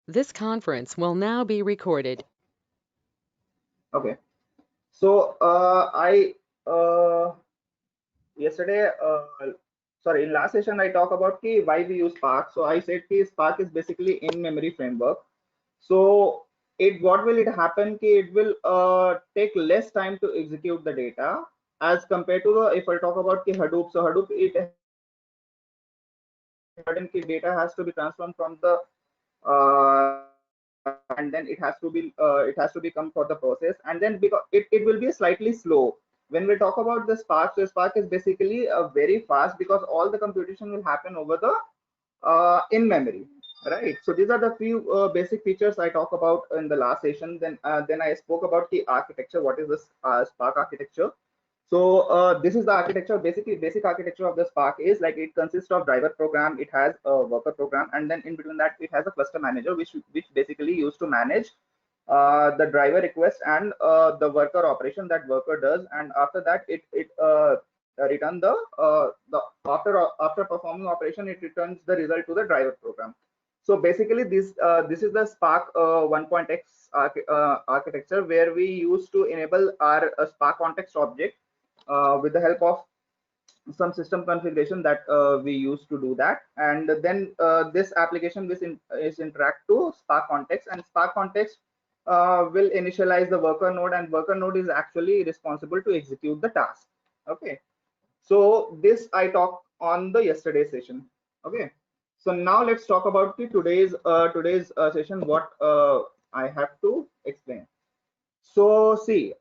This conference will now be recorded. Okay. So I yesterday, sorry, in last session I talked about why we use Spark. So I said Spark is basically in-memory framework. So it what will it happen? It will take less time to execute the data as compared to the if I talk about Hadoop. So Hadoop it certain data has to be transformed from the and then it has to be come for the process, and then because it will be slightly slow. When we talk about the Spark, so Spark is basically very fast because all the computation will happen over the in memory, right? So these are the few basic features I talk about in the last session. Then I spoke about the architecture. What is this Spark architecture? So this is the architecture. Basically, basic architecture of the Spark is like it consists of driver program, it has a worker program, and then in between that it has a cluster manager, which basically used to manage the driver request and the worker operation that worker does, and after that it return the after performing operation it returns the result to the driver program. So basically this is the Spark 1.x architecture where we used to enable our Spark context object with the help of some system configuration that we use to do that, and then this application is interact to Spark context, and Spark context will initialize the worker node, and worker node is actually responsible to execute the task. Okay, so this I talked on the yesterday session. Okay, so now let's talk about the today's session, what I have to explain. So see,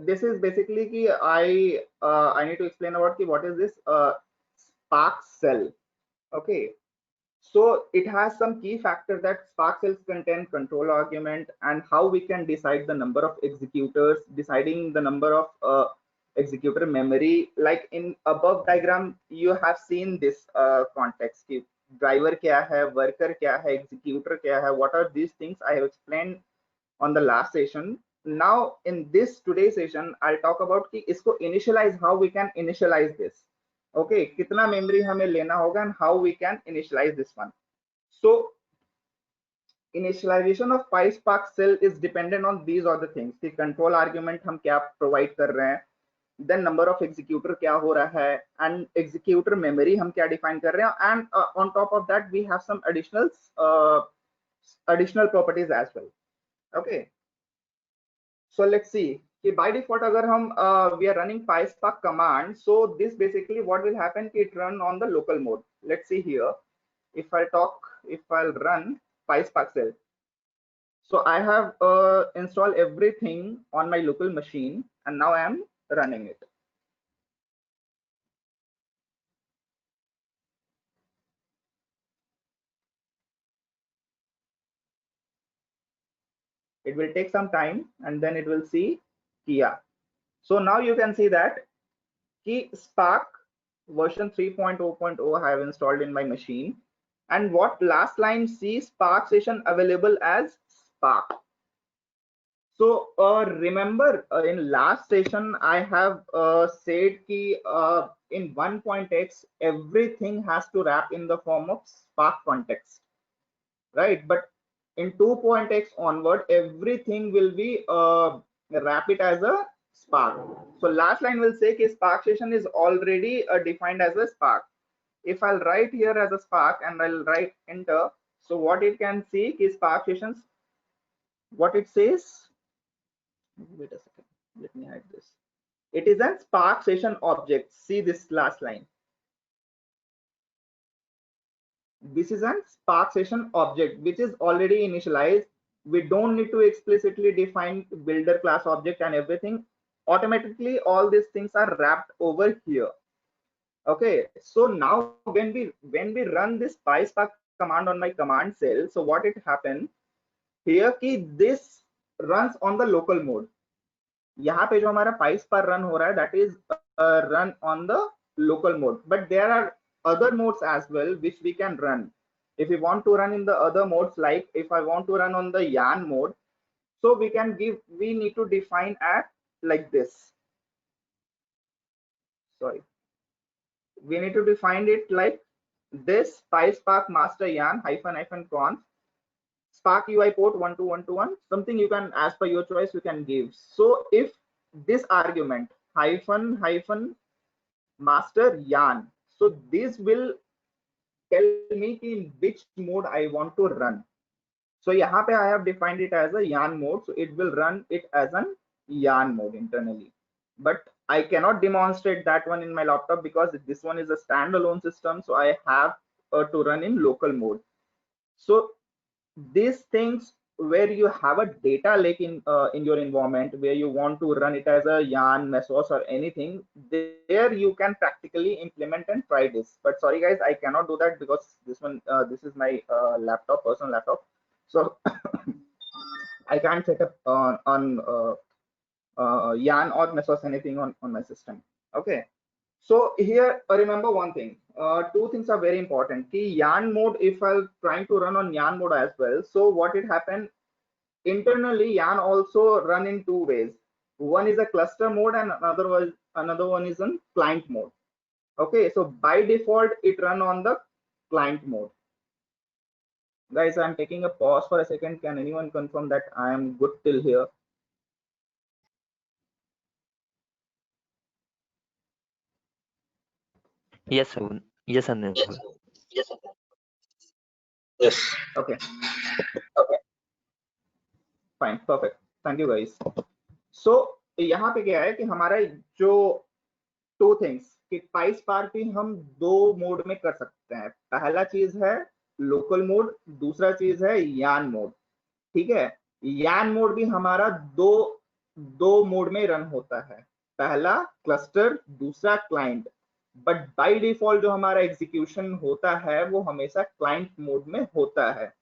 this is basically I need to explain about what is this Spark cell. Okay, so it has some key factor that Spark cells contain control argument and how we can decide the number of executors, deciding the number of executor memory. Like in above diagram, you have seen this context. कि driver क्या है, worker क्या है, executor क्या है. What are these things I have explained on the last session. Now in this today's session I'll talk about कि इसको initialize, how we can initialize this. Okay, कितना memory हमें लेना होगा and how we can initialize this one. So initialization of PySpark cell is dependent on these are the things कि control argument हम क्या provide कर रहे हैं, then number of executor क्या हो रहा है, and executor memory हम क्या define कर रहे हैं, and on top of that we have some uh, additional properties as well. Okay, so let's see कि by default अगर हम we are running PySpark command, so this basically what will happen कि it run on the local mode. Let's see here, if I'll run PySpark cell, so I have installed everything on my local machine and now I am running it. It will take some time and then it will see Kia. So now you can see that key Spark version 3.0.0 I have installed in my machine, and what last line see Spark session available as Spark. So remember in last session I have said ki in 1.x everything has to wrap in the form of Spark context, right? But in 2.x onward everything will be wrap it as a Spark. So last line will say ki Spark session is already defined as a Spark. If I'll write here as a Spark and I'll write enter, so what it can see is Spark sessions, what it says, wait a second, let me hide this. It is a Spark session object. See this last line. This is a Spark session object which is already initialized. We don't need to explicitly define builder class object and everything. Automatically all these things are wrapped over here. Okay, so now when we run this PySpark command on my command cell, so what it happen here कि this runs on the local mode. यहाँ पे जो हमारा PySpark run हो रहा है that is run on the local mode, but there are other modes as well which we can run. If we want to run in the other modes, like if I want to run on the yarn mode, so we need to define at like this. Sorry, we need to define it like this PySpark master yarn hyphen hyphen conf, Spark UI port 12121, something you can, as per your choice, you can give. So if this argument hyphen master yarn, so this will tell me in which mode I want to run. So यहाँ पे I have defined it as a yarn mode, so it will run it as an yarn mode internally. But I cannot demonstrate that one in my laptop because this one is a standalone system, so I have to run in local mode. So these things where you have a data lake in your environment, where you want to run it as a yarn, mesos, or anything, there you can practically implement and try this. But sorry guys, I cannot do that because this is my laptop, personal laptop, so I can't set up on yarn or mesos anything on my system. Okay, so here remember one thing, two things are very important. Key yarn mode, if I'm trying to run on yarn mode as well, so what it happen internally, yarn also run in two ways. One is a cluster mode and another one is in client mode. Okay, so by default it run on the client mode. Guys, I'm taking a pause for a second. Can anyone confirm that I am good till here? Yes, yes, Anil. Yes. Okay, fine, perfect. Thank you guys. So यहाँ पे क्या है कि हमारा जो two things कि PySpark भी हम दो मोड में कर सकते हैं. पहला चीज है लोकल मोड, दूसरा चीज है यान मोड. ठीक है, यान मोड भी हमारा दो दो मोड में रन होता है. पहला क्लस्टर, दूसरा क्लाइंट. बट बाय डिफॉल्ट जो हमारा एग्जीक्यूशन होता है वो हमेशा क्लाइंट मोड में होता है.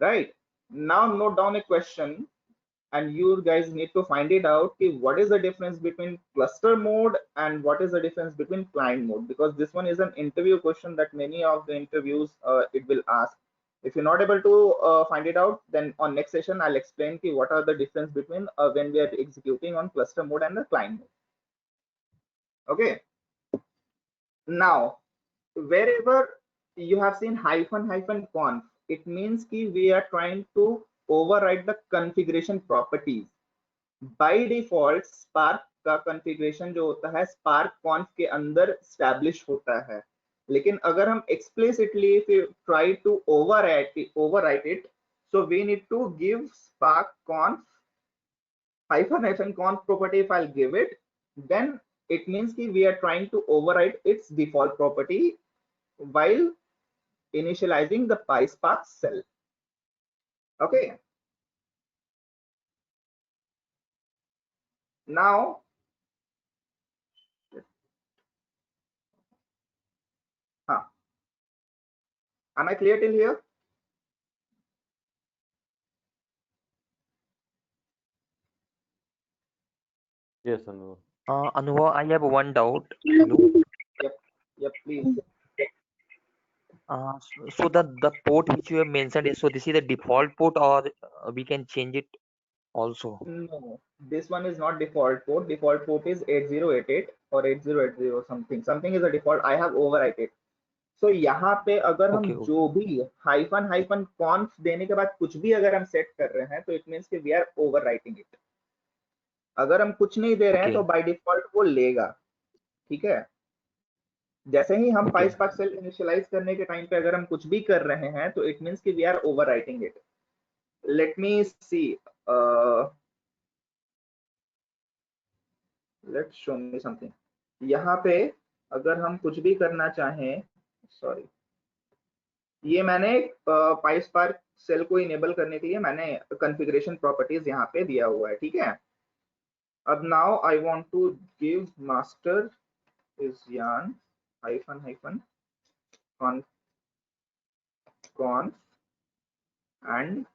Right, now note down A question and you guys need to find it out ki what is the difference between cluster mode and what is the difference between client mode, because this one is an interview question that many of the interviews it will ask. If you're not able to find it out, then on next session I'll explain ki what are the difference between when we are executing on cluster mode and the client mode. Okay, now wherever you have seen hyphen conf, it means ki we are trying to override the configuration properties. By default spark का configuration जो होता है spark कॉन्फ के अंदर establish होता है. लेकिन अगर हम explicitly try to overwrite it, so we need to give spark conf hyphen conf property. If I'll give it, then it means कि we are trying to override its default property while initializing the PySpark cell. Okay, now am I clear till here? Yes, Anubhav. Anubhav, I have one doubt. Yep, please. So the port which you have mentioned is, so this is the default port, or we can change it also? No, this one is not default port. Default port is 8088 or 8080 something is a default. I have overwritten it. So यहाँ पे अगर हम Okay, जो भी hyphen कॉन्फ देने के बाद कुछ भी अगर हम सेट कर रहे हैं तो इट मींस कि वी आर ओवरराइटिंग इट. अगर हम कुछ नहीं दे रहे हैं तो okay, बाय डिफॉल्ट वो लेगा. ठीक है, जैसे ही हम okay, PySpark सेल इनिशियलाइज करने के टाइम पे अगर हम कुछ भी कर रहे हैं तो इट मींस कि we are overwriting it. Let me see, let's show me something. यहाँ पे अगर हम कुछ भी करना चाहें, सॉरी, ये मैंने PySpark सेल को इनेबल करने के लिए मैंने कॉन्फ़िगरेशन प्रॉपर्टीज यहाँ पे दिया हुआ है. ठीक है, अब now I want to give master is yarn hyphen conf and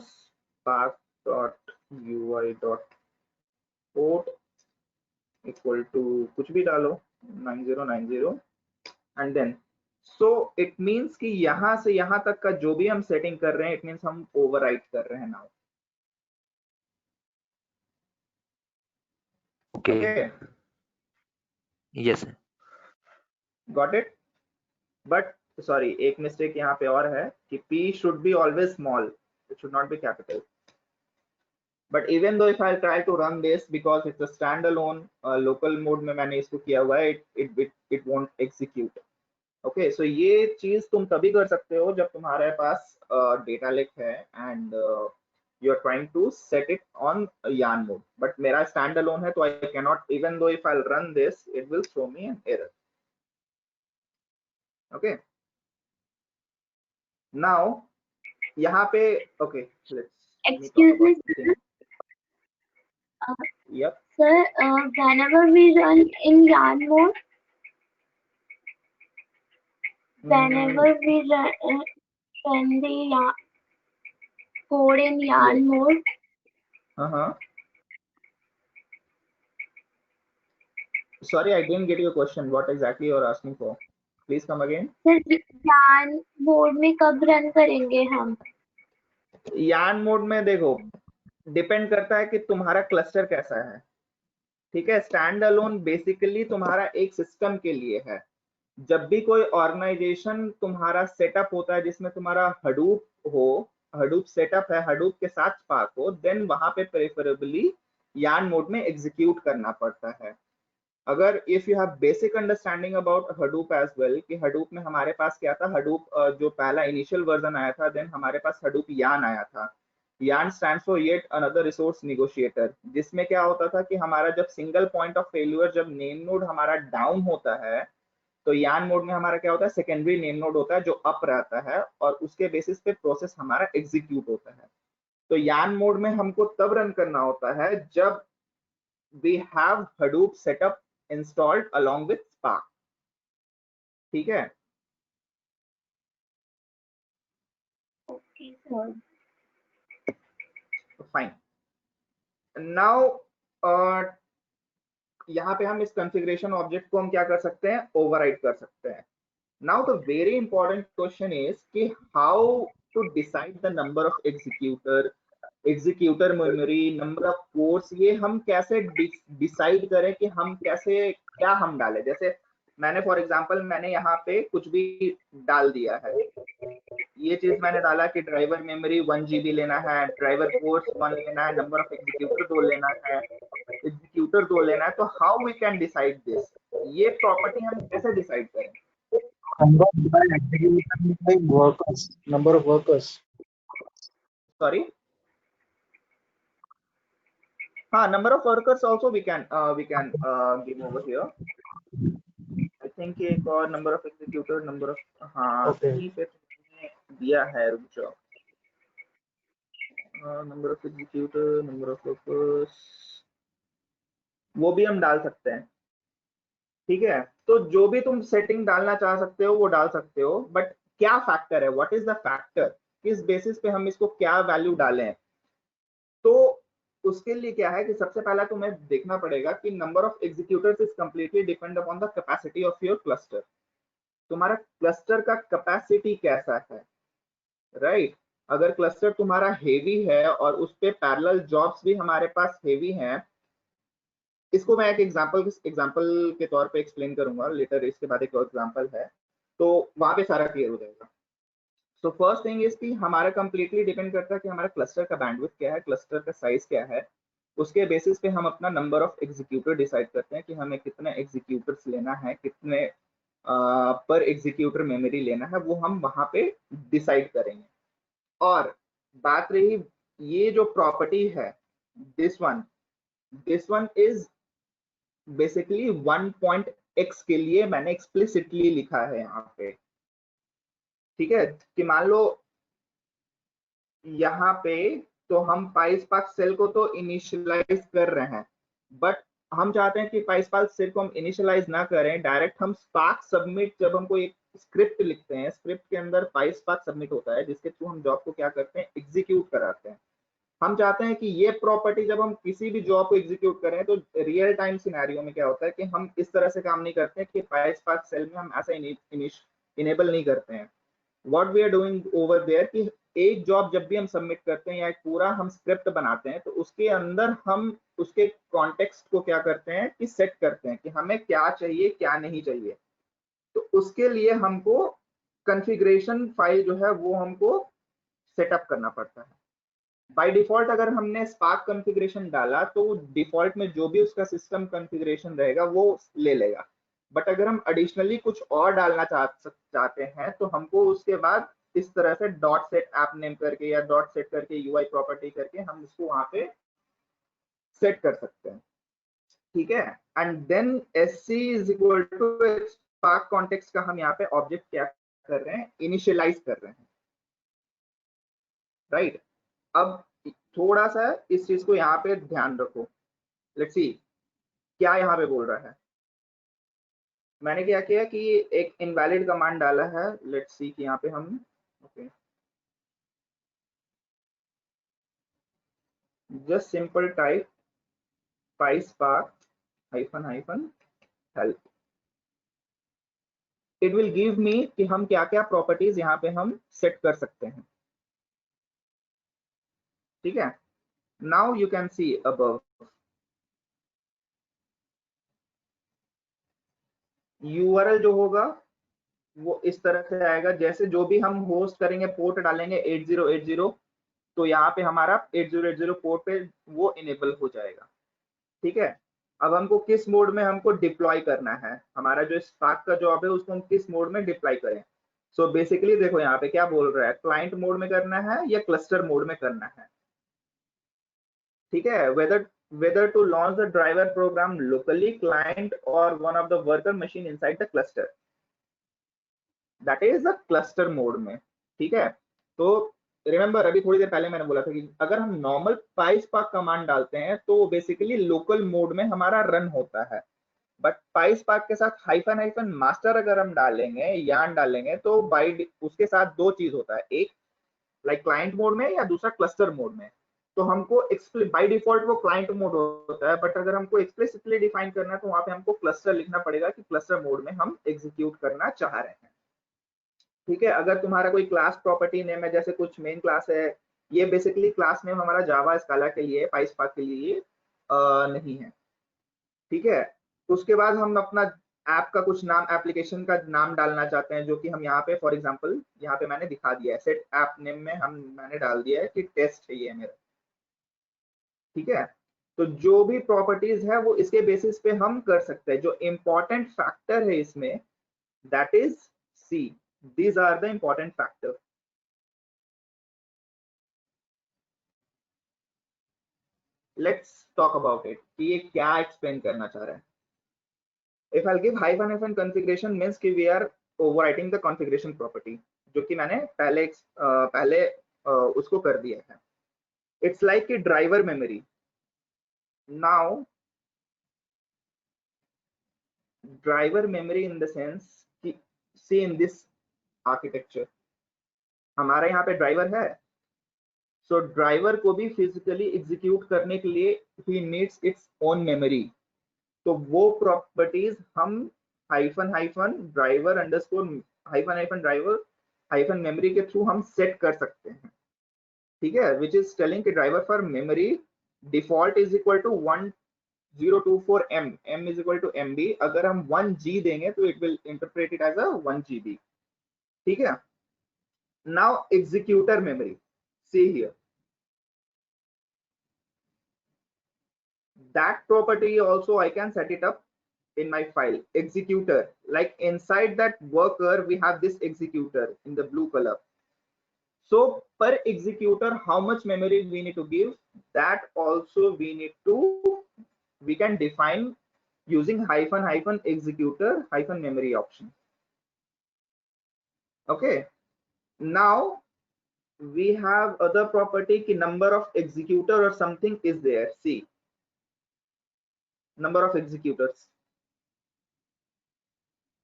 spark.ui.port equal to कुछ भी डालो 9090 and then, so it means कि यहां से यहां तक का जो भी हम सेटिंग कर रहे हैं इट मींस हम ओवरराइट कर रहे हैं now. okay. Okay, Yes, sir. got it. But sorry, एक मिस्टेक यहाँ पे और है कि p should be always small, it should not be capital. But even though if I try to run this because it's a standalone local mode में मैंने इसको किया हुआ है, it won't execute. Okay so ये चीज तुम तभी कर सकते हो जब तुम्हारे पास डेटा लेक है and you are trying to set it on yarn mode, but मेरा स्टैंड अलोन है तो I can not, even though if I run this it will show me an error. Okay now यहाँ पे okay Excuse me, sir. Yep. Sir, whenever we run in yarn mode, whenever we run the code in yarn mode, Sorry, I didn't get your question. What exactly you are asking for? Please come again. sir, yarn mode में कब run करेंगे हम? yarn mode में देखो depend करता है कि तुम्हारा क्लस्टर कैसा है. ठीक है, स्टैंड अलोन बेसिकली तुम्हारा एक सिस्टम के लिए है. जब भी कोई ऑर्गेनाइजेशन तुम्हारा सेटअप होता है जिसमें तुम्हारा हडूप हो, हडूप सेटअप है, हडूप के साथ स्पार्क हो, देन वहां पे प्रेफरेबली yarn मोड में एग्जीक्यूट करना पड़ता है. अगर if you have basic understanding about Hadoop as well, कि हडूप में हमारे पास क्या था, हडूप जो पहला इनिशियल वर्जन आया था, देन हमारे पास हडूप yarn आया था. yarn stands for yet another resource negotiator, जिसमें क्या होता था कि हमारा जब सिंगल पॉइंट ऑफ फेल्यूर, जब नेम नोड हमारा डाउन होता है, तो yarn मोड में हमारा क्या होता है, सेकेंडरी नेम नोड होता है जो अप रहता है और उसके बेसिस पे प्रोसेस हमारा एग्जीक्यूट होता है. तो yarn मोड में हमको तब रन करना होता है जब we have Hadoop setup installed along with Spark. ठीक है. Okay, sir. Fine. Now यहाँ पे हम इस configuration object को हम क्या कर सकते हैं, override कर सकते हैं. Now the very important question is कि how to decide the number of executor memory, number of cores, ये हम कैसे डिसाइड करें कि हम कैसे क्या हम डालें. जैसे मैंने फॉर एग्जांपल मैंने यहाँ पे कुछ भी डाल दिया है, ये चीज मैंने डाला कि ड्राइवर मेमोरी 1 GB लेना है, ड्राइवर कोर्स 1 लेना है, नंबर ऑफ एग्जीक्यूटर 2 लेना है, एग्जीक्यूटर 2 लेना है. तो how we can decide this, ये प्रॉपर्टी हम कैसे डिसाइड करें? Number of workers. Sorry. हाँ, number of workers also we can give over here. I think एक और number of executor, number of, हाँ Okay. पे दिया है, रुक जाओ. number of executor, number of workers, वो भी हम डाल सकते हैं. ठीक है, तो जो भी तुम सेटिंग डालना चाह सकते हो वो डाल सकते हो, बट क्या फैक्टर है, व्हाट इज द फैक्टर, किस बेसिस पे हम इसको क्या वैल्यू डालें. तो उसके लिए क्या है कि सबसे पहला तुम्हें देखना पड़ेगा कि number of executors is completely depend upon the capacity of your cluster. तुम्हारा क्लस्टर का कैपेसिटी कैसा है, राइट. अगर क्लस्टर तुम्हारा हेवी है और उस पे पैरेलल जॉब्स भी हमारे पास हेवी हैं, इसको मैं एक एग्जांपल के तौर पे एक्सप्लेन करूंगा लेटर, इसके बाद एक और एग्जांपल है तो वहां पे सारा क्लियर हो जाएगा. सो फर्स्ट थिंग इज कि हमारा कंप्लीटली डिपेंड करता है कि हमारा क्लस्टर का बैंडविड्थ क्या है, क्लस्टर का साइज क्या है. उसके बेसिस पे हम अपना नंबर ऑफ एग्जीक्यूटर डिसाइड करते हैं कि हमें कितने एग्जीक्यूटर्स लेना है, कितने पर एग्जीक्यूटर मेमोरी लेना है, वो हम वहां पे डिसाइड करेंगे. और बात रही ये जो प्रॉपर्टी है, this one is basically 1.x के लिए मैंने एक्सप्लिसिटली लिखा है यहाँ पे. ठीक है, कि मान लो यहाँ पे तो हम पाइसपार्क सेल को तो इनिशियलाइज कर रहे हैं, बट हम चाहते हैं कि पाइसपार्क सेल को हम इनिशियलाइज ना करें, डायरेक्ट हम स्पार्क सबमिट, जब हम कोई एक स्क्रिप्ट लिखते हैं, स्क्रिप्ट के अंदर पाइसपार्क सबमिट होता है जिसके थ्रू हम जॉब को क्या करते हैं, एग्जीक्यूट कराते हैं. हम चाहते हैं कि ये प्रॉपर्टी जब हम किसी भी जॉब को एग्जीक्यूट करें तो रियल टाइम सिनेरियो में क्या होता है कि हम इस तरह से काम नहीं करते हैं कि पाइसपार्क सेल में हम ऐसा इनेबल नहीं करते हैं. What we are doing over there कि एक जॉब जब भी हम सबमिट करते हैं या एक पूरा हम स्क्रिप्ट बनाते हैं तो उसके अंदर हम उसके कॉन्टेक्स्ट को क्या करते हैं कि सेट करते हैं कि हमें क्या चाहिए क्या नहीं चाहिए. तो उसके लिए हमको कॉन्फ़िगरेशन फाइल जो है वो हमको सेटअप करना पड़ता है। बाय डिफॉल्ट अगर हमने स्पार्क कॉन्फ़िगरेशन डाला तो डिफॉल्ट में जो भी उसका सिस्टम कॉन्फ़िगरेशन रहेगा वो ले लेगा, बट अगर हम एडिशनली कुछ और डालना चाहते हैं तो हमको उसके बाद इस तरह से डॉट सेट ऐप नेम करके या डॉट सेट करके यूआई प्रॉपर्टी करके हम उसको वहां पे सेट कर सकते हैं, ठीक है। And then sc is equal to spark context का हम यहाँ पे ऑब्जेक्ट क्या कर रहे हैं, इनिशियलाइज कर रहे हैं, राइट। अब थोड़ा सा इस चीज को यहाँ पे ध्यान रखो, लेट्स सी क्या यहाँ पे बोल रहा है। मैंने क्या किया कि एक इनवैलिड कमांड डाला है, लेट्स सी कि यहाँ पे हम okay just simple type PySpark -- help, it will give me कि हम क्या क्या प्रॉपर्टीज यहाँ पे हम सेट कर सकते हैं, ठीक है। Now you can see above URL जो होगा वो इस तरह से आएगा, जैसे जो भी हम होस्ट करेंगे पोर्ट डालेंगे 8080, तो यहाँ पे हमारा 8080 पोर्ट पे वो इनेबल हो जाएगा, ठीक है। अब हमको किस मोड में हमको डिप्लॉय करना है, हमारा जो स्पार्क का जॉब है उसको हम किस मोड में डिप्लॉय करें। सो बेसिकली देखो यहाँ पे क्या बोल रहा है, क्लाइंट मोड में करना है या क्लस्टर मोड में करना है, ठीक है। whether to launch the driver program locally client or one of the worker machine inside the cluster, that is the cluster mode में, ठीक है। तो रिमेंबर अभी थोड़ी देर पहले मैंने बोला था कि अगर हम नॉर्मल PySpark कमांड डालते हैं तो बेसिकली लोकल मोड में हमारा रन होता है, बट PySpark के साथ हाइफन मास्टर अगर हम डालेंगे यार्न डालेंगे तो बाय उसके साथ दो चीज होता है, एक लाइक क्लाइंट मोड में या दूसरा क्लस्टर मोड में। तो हमको बाय डिफॉल्ट वो क्लाइंट मोड होता है, बट अगर हमको एक्सप्लिसिटली डिफाइन करना है तो वहां पे हमको क्लस्टर लिखना पड़ेगा कि क्लस्टर मोड में हम एग्जीक्यूट करना चाह रहे हैं, ठीक है। अगर तुम्हारा कोई क्लास प्रॉपर्टी नेम है, जैसे कुछ मेन क्लास है, ये बेसिकली क्लास नेम हमारा जावा स्काला के लिए PySpark के लिए नहीं है, ठीक है। उसके बाद हम अपना ऐप का कुछ नाम, एप्लीकेशन का नाम डालना चाहते हैं, जो कि हम यहाँ पे फॉर एग्जांपल यहाँ पे मैंने दिखा दिया है, सेट ऐप नेम में मैंने डाल दिया है कि टेस्ट है ये मेरा, ठीक है। तो जो भी प्रॉपर्टीज है वो इसके बेसिस पे हम कर सकते हैं। जो इंपॉर्टेंट फैक्टर है इसमें, that is see, these are the important factor. Let's talk about it कि ये क्या एक्सप्लेन करना चाह रहा है। if I'll give -n configuration means कि we are overwriting the configuration property, जो कि मैंने पहले उसको कर दिया है। It's like कि driver memory. Now driver memory in the sense कि see in this architecture हमारा यहाँ पे ड्राइवर है, so ड्राइवर को भी फिजिकली एग्जीक्यूट करने के लिए he needs its own memory। तो वो प्रॉपर्टीज हम --driver --driver -memory के थ्रू हम सेट कर सकते हैं, ठीक है। विच इज टेलिंग कि driver for memory default is equal to 1024 m is equal to MB। अगर हम 1G देंगे तो it will interpret it as a 1GB, ठीक है। Now executor memory, see here that property also I can set it up in my file executor, like inside that worker we have this executor in the blue color. So per executor how much memory we need to give, that also we can define using --executor -memory option, okay। Now we have other property ki number of executor or something is there, see number of executors,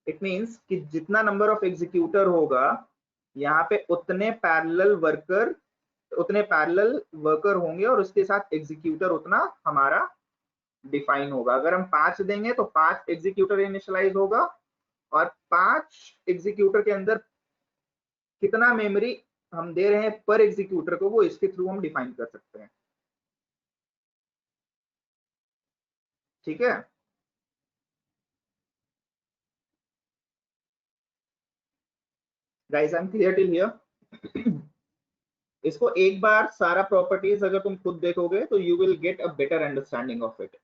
it means कि जितना number of executor होगा यहाँ पे उतने parallel worker होंगे और उसके साथ एग्जीक्यूटर उतना हमारा डिफाइन होगा। अगर हम 5 देंगे तो 5 एग्जीक्यूटर इनिशियलाइज होगा, और 5 एग्जीक्यूटर के अंदर कितना मेमोरी हम दे रहे हैं पर एग्जीक्यूटर को, वो इसके थ्रू हम डिफाइन कर सकते हैं, ठीक है। Guys I am clear till here? इसको एक बार सारा प्रॉपर्टीज अगर तुम खुद देखोगे तो you will get a better understanding of it.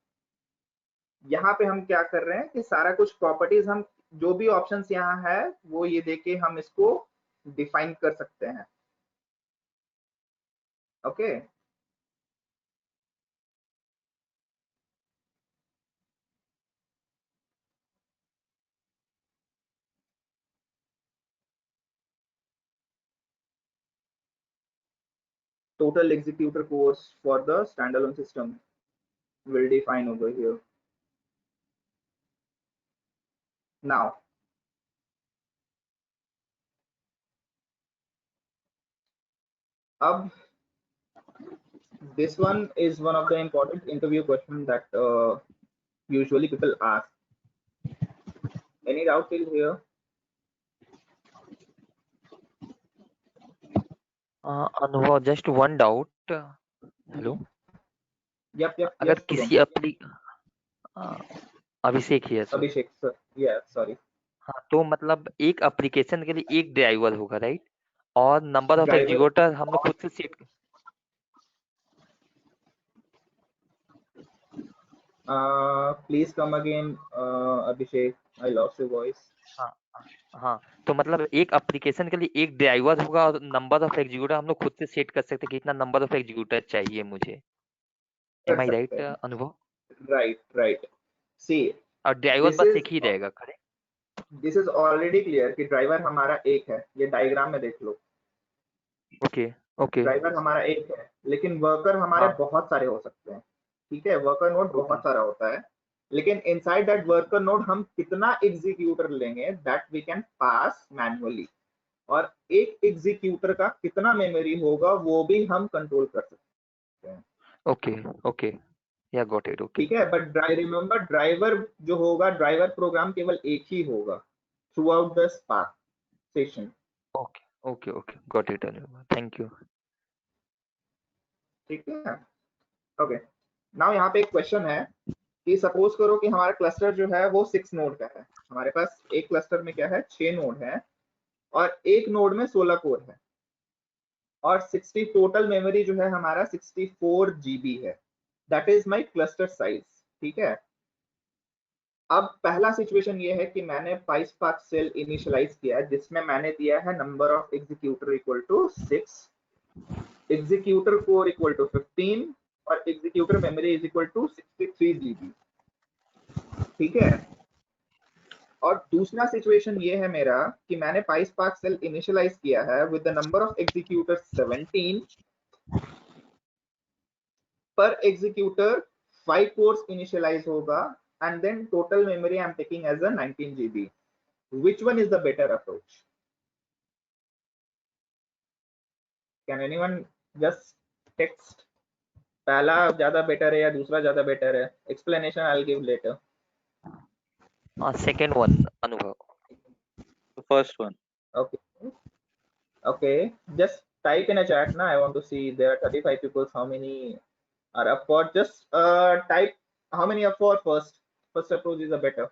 यहाँ पे हम क्या कर रहे हैं कि सारा कुछ प्रॉपर्टीज हम जो भी ऑप्शंस यहाँ है वो ये देके हम इसको डिफाइन कर सकते हैं। Okay total executor course for the standalone system will define over here. Now अब this one is one of the important interview questions that usually people ask. Any doubt till here? अनुभव, just one doubt. Hello, Yep, अगर yes, किसी अभिषेक ही है sir. Abhishek sir, yeah, sorry. हाँ, तो मतलब एक application के लिए एक ड्राइवर होगा, राइट? और नंबर ऑफ Driver एग्जीक्यूटर हम लोग खुद से set. please come again, Abhishek, I lost your voice. हाँ, तो मतलब एक एप्लीकेशन के लिए एक ड्राइवर होगा और नंबर ऑफ एग्जीक्यूटर हम लोग खुद से सेट कर सकते हैं कि इतना नंबर ऑफ एग्जीक्यूटर चाहिए मुझे। एम आई राइट अनुभव? Right. See, और ड्राइवर this बस is एक ही रहेगा, correct? this is already clear कि ड्राइवर हमारा एक है, ये डायग्राम में देख लो। ओके ड्राइवर हमारा एक है, लेकिन वर्कर हमारे हाँ, बहुत सारे हो सकते हैं। ठीक है, वर्कर नोड ओके बहुत सारा होता है, लेकिन इनसाइड दैट वर्कर नोड हम कितना एग्जीक्यूटर लेंगे that we can pass manually, और एक एग्जीक्यूटर का कितना मेमोरी होगा वो भी हम कंट्रोल कर सकते हैं। ओके या गॉट इट। ओके, ठीक है, बट रिमेंबर ड्राइवर जो होगा, ड्राइवर प्रोग्राम केवल एक ही होगा through out the spark session. Okay got it अनुभव, थैंक यू। ठीक है, ओके। नाउ यहाँ पे एक क्वेश्चन है कि सपोज करो कि हमारा क्लस्टर जो है वो 6 नोड का है। हमारे पास एक क्लस्टर में क्या है, 6 नोड है, और एक नोड में 16 कोर है, और 60 टोटल मेमोरी जो है हमारा 64 GB है। That is my cluster size. ठीक है, अब पहला सिचुएशन ये है कि मैंने पाइस्पार्क सेल इनिशियलाइज किया है जिसमें मैंने दिया है number of executor equal to 6, executor core equal to 15, और executor memory is equal to 63 GB। ठीक है, और दूसरा सिचुएशन ये है मेरा कि मैंने पाइस्पार्क सेल इनिशियलाइज किया है with the number of executor 17, पर एग्जीक्यूटर 5 कोर्स इनिशियलाइज होगा, and then total memory I'm taking as a 19 GB. Which one is the better approach? Can anyone just text? पहला ज्यादा बेटर है या दूसरा ज्यादा बेटर है? Explanation I'll give later. Second one अनुभव। The first one. Okay, just type in a chat now. I want to see there are 35 people. How many are up for? Just type how many are for first. First approach is a better.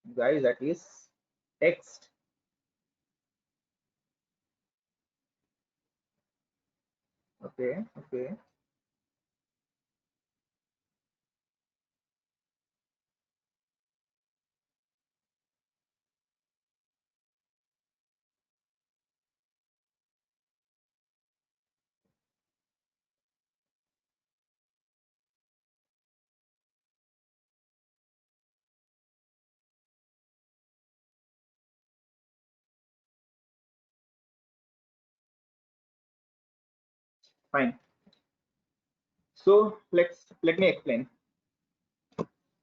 Guys, at least text. Okay. Fine. So let me explain.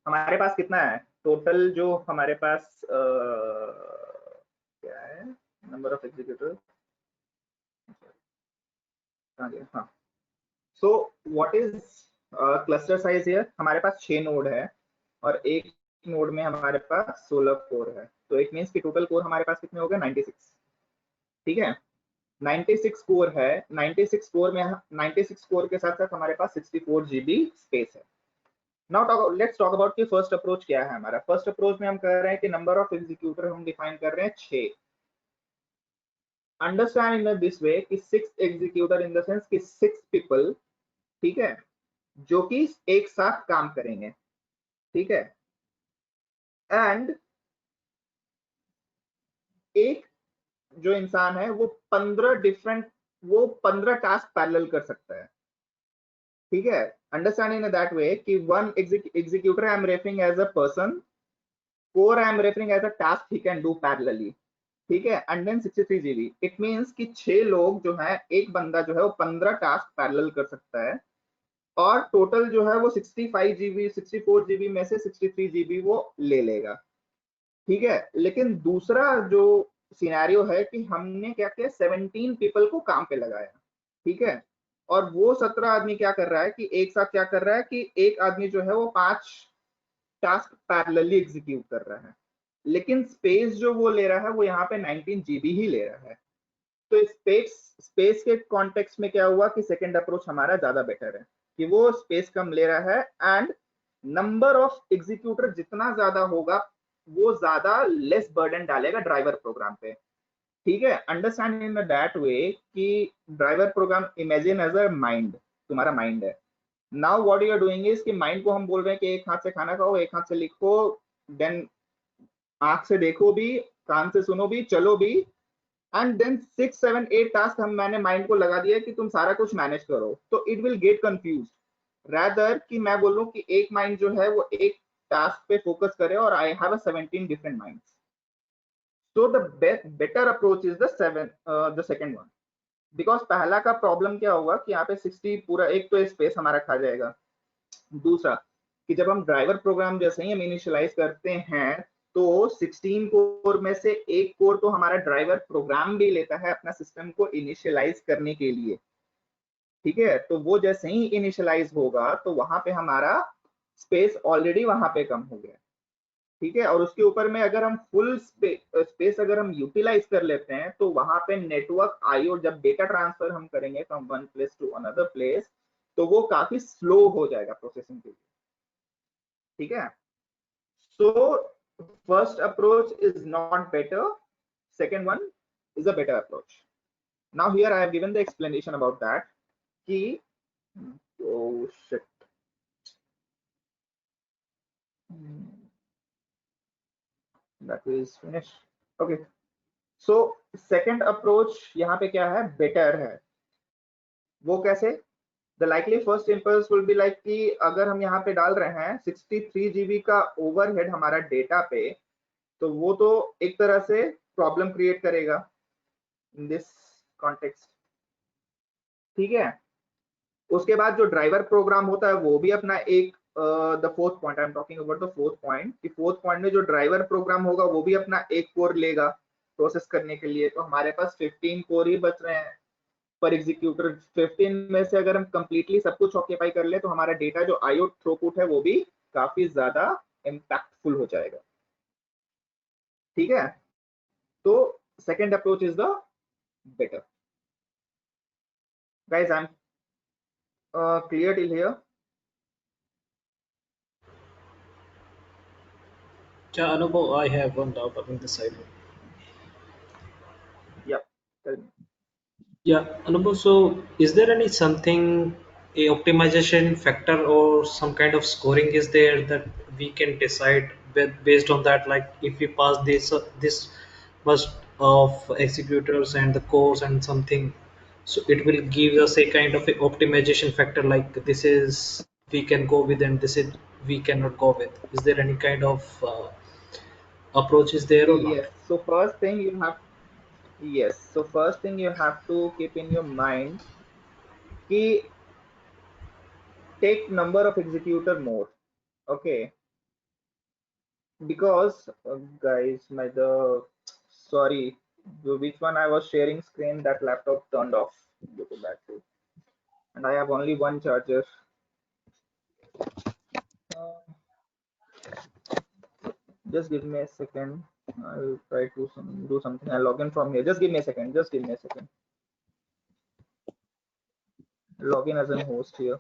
हमारे पास कितना है total, जो हमारे पास क्या है, number of executor. हाँ, so what is cluster size here? हमारे पास 6 नोड है और एक नोड में हमारे पास 16 कोर है, तो इट मींस कि टोटल कोर हमारे पास कितने हो गए, 96। ठीक है, 96 कोर है। 96 कोर में 96 कोर के साथ साथ हमारे पास 64 GB स्पेस है। नाउ लेट्स टॉक अबाउट कि फर्स्ट अप्रोच क्या है हमारा। फर्स्ट अप्रोच में हम कह रहे हैं कि नंबर ऑफ एग्जीक्यूटर हम डिफाइन कर रहे हैं 6। अंडरस्टैंड इन दिस वे कि 6 एग्जीक्यूटर इन द सेंस कि 6 पीपल, ठीक है, जो कि एक साथ काम करेंगे, ठीक है। एंड एक जो इंसान है वो 15 टास्क पैरेलल कर सकता है, ठीक है। अंडरस्टैंड इन दैट वे कि one executor I am referring as a person, core I am referring as a task he can do parallelly, ठीक है। And then 63 GB, it means कि 6 लोग जो है, एक बंदा जो है वो 15 टास्क पैरेलल कर सकता है, और टोटल जो है वो 65 जीबी 64 जीबी में से 63 जीबी वो ले लेगा, ठीक है। लेकिन दूसरा जो सिनेरियो है कि हमने क्या किया, 17 पीपल को काम पे लगाया, ठीक है। और वो 17 आदमी क्या कर रहा है कि एक साथ क्या कर रहा है कि एक आदमी जो है वो 5 टास्क पैरेलली एग्जीक्यूट कर रहा है, लेकिन स्पेस जो वो ले रहा है वो यहाँ पे 19 जीबी ही ले रहा है। तो स्पेस के कॉन्टेक्स्ट में क्या हुआ कि सेकंड अप्रोच हमारा ज्यादा बेटर है कि वो स्पेस कम ले रहा है, एंड नंबर ऑफ एग्जीक्यूटर जितना ज्यादा होगा वो ज्यादा लेस बर्डन डालेगा ड्राइवर प्रोग्राम पे, ठीक है। अंडरस्टैंड इन दैट वे कि driver program imagine as a mind, तुम्हारा माइंड है। Now what you are doing is कि माइंड को हम बोल रहे हैं कि एक हाथ से खाना खाओ, एक हाथ से लिखो, देन आंख से देखो भी, कान से सुनो भी, चलो भी, एंड देन 6 7 8 टास्क हम मैंने माइंड को लगा दिया कि तुम सारा कुछ मैनेज करो, तो it will get confuse rather कि मैं बोलूं कि एक माइंड जो है वो एक टास्क पे फोकस करे, और I have a 17 different minds. So the better approach is the second one, because पहला का प्रॉब्लम क्या होगा कि यहाँ पे 60 पूरा एक तो स्पेस हमारा खा जाएगा। दूसरा कि जब हम ड्राइवर प्रोग्राम जैसे ही हम इनिशियलाइज करते हैं तो 16 कोर में से एक कोर तो हमारा ड्राइवर प्रोग्राम भी लेता है अपना सिस्टम को इनिशियलाइज करने के लिए, ठीक है। तो वो जैसे ही इनिशियलाइज होगा तो वहां पे हमारा स्पेस ऑलरेडी वहां पे कम हो गया, ठीक है। और उसके ऊपर में अगर हम फुल स्पेस अगर हम यूटिलाइज कर लेते हैं तो वहां पे नेटवर्क आईओ, जब डेटा ट्रांसफर हम करेंगे from one place to another place, तो वो काफी स्लो हो जाएगा प्रोसेसिंग के लिए, ठीक है। So first approach is not better. Second one is a better approach. Now here I have given the explanation about that. Ki, oh shit. That is finished. Okay. So second approach यहाँ पे क्या है, better है। वो कैसे? The likely first impulse will be like कि अगर हम यहाँ पे डाल रहे हैं 63 जीबी का ओवरहेड हमारा डेटा पे, तो वो तो एक तरह से प्रॉब्लम क्रिएट करेगा इन दिस कॉन्टेक्स्ट, ठीक है। उसके बाद जो ड्राइवर प्रोग्राम होता है वो भी अपना एक the fourth point, I am talking about the fourth point, कि फोर्थ पॉइंट में जो ड्राइवर प्रोग्राम होगा वो भी अपना एक कोर लेगा प्रोसेस करने के लिए। तो हमारे पास 15 कोर ही बच रहे हैं पर एग्जीक्यूटर। 15 में से अगर हम कंप्लीटली सब कुछ ऑक्यूपाई कर ले तो हमारा डेटा जो आईओ थ्रूपुट है वो भी काफी ज्यादा इम्पैक्टफुल हो जाएगा, ठीक है। तो second approach is the better. Guys I am clear till here? Yeah, Anubhav, I have one doubt on the side. Yeah, tell me. Yeah, Anubhav, so is there any something, a optimization factor or some kind of scoring is there that we can decide based on that, like if we pass this much of executors and the cores and something, so it will give us a kind of a optimization factor, like this is we can go with and this is we cannot go with. Is there any kind of approach is there or not? Yes, so first thing you have, yes, so first thing you have to keep in your mind कि take number of executor more, okay, because guys sorry, which one I was sharing screen, that laptop turned off due to battery, and I have only one charger. Just give me a second, I'll try to do something. I'll log in from here. Just give me a second, just give me a second. Log in as a host here.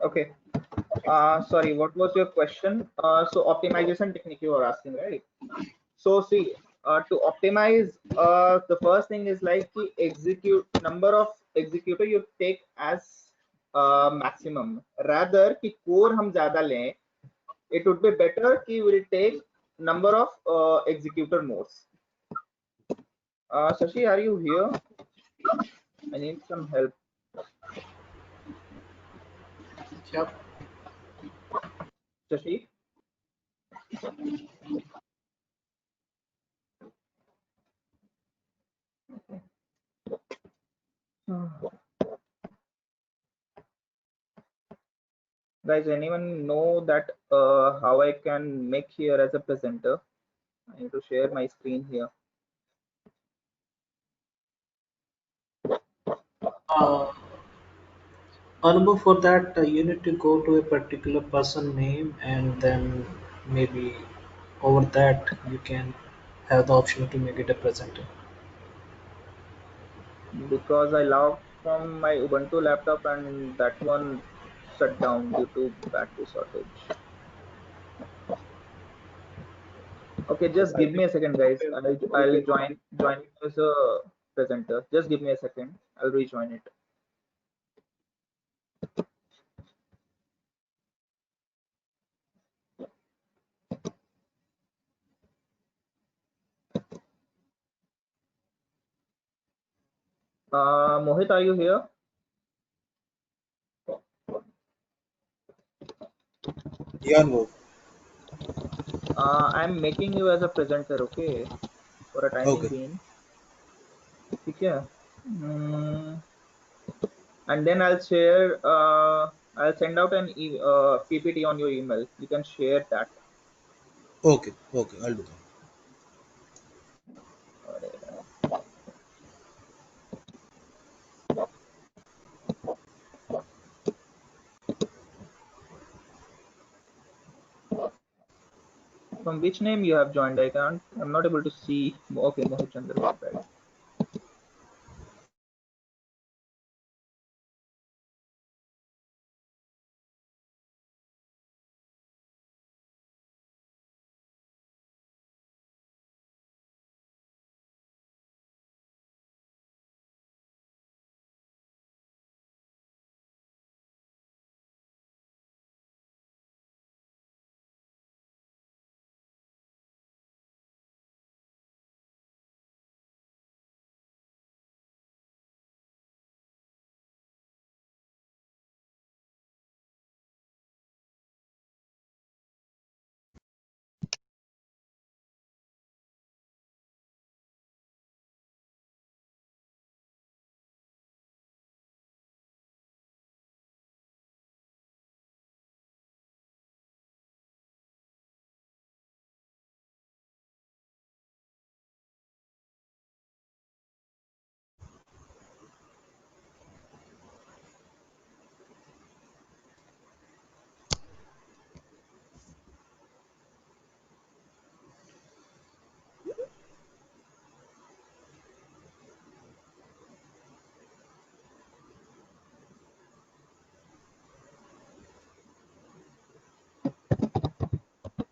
Okay. Sorry, what was your question? So optimization technique you are asking, right? So see, to optimize, the first thing is like the execute number of executor you take as maximum. Rather कि core हम ज़्यादा लें, it would be better कि we'll take number of executor modes. Shashi, are you here? I need some help. Yep. Shashi? Guys, anyone know that how I can make here as a presenter? I need to share my screen here. Anubhav, for that you need to go to a particular person name, and then maybe over that you can have the option to make it a presenter. Because I logged from my Ubuntu laptop and that one shut down due to battery shortage. Okay, just give me a second, guys. I'll join as a presenter. Just give me a second. I'll rejoin it. Mohit, are you here? Yeah, no. I'm making you as a presenter, okay? For a timing Okay. being. Okay. And then I'll share. I'll send out an PPT on your email. You can share that. Okay. Okay. I'll do that. From which name you have joined? I'm not able to see. Okay, Mohit Chandra, right.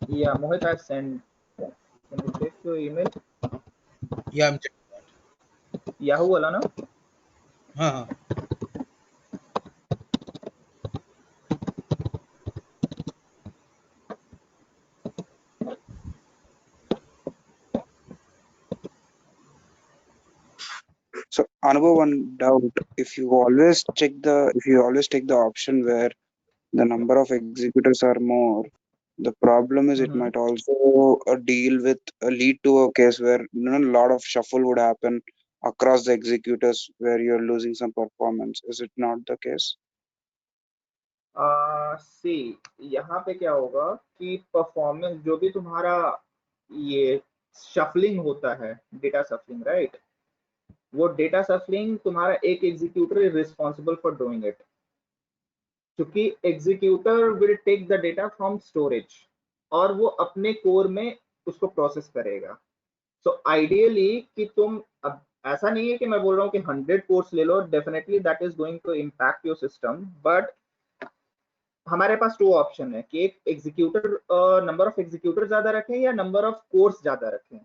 Yeah, Mohit, I've sent. Can you check your email? Yeah, I'm checking that. Yahoo wala na? हाँ. So Anubhav, one doubt: if you always take the option where the number of executors are more, The problem is it Mhm. might also lead to a case where a lot of shuffle would happen across the executors where you're losing some performance. Is it not the case? सी यहाँ पे क्या होगा कि performance जो भी तुम्हारा ये shuffling होता है, डेटा शफलिंग, राइट? वो डेटा शफलिंग तुम्हारा एक executor is responsible for doing it, क्योंकि executor will take the data from storage और वो अपने कोर में उसको प्रोसेस करेगा। सो आइडियली कि तुम अब ऐसा नहीं है कि मैं बोल रहा हूँ कि 100 कोर्स ले लो, definitely that is going to impact your system, but हमारे पास 2 ऑप्शन है कि एक एग्जीक्यूटर नंबर ऑफ एग्जीक्यूटर ज्यादा रखें या नंबर ऑफ कोर्स ज्यादा रखें।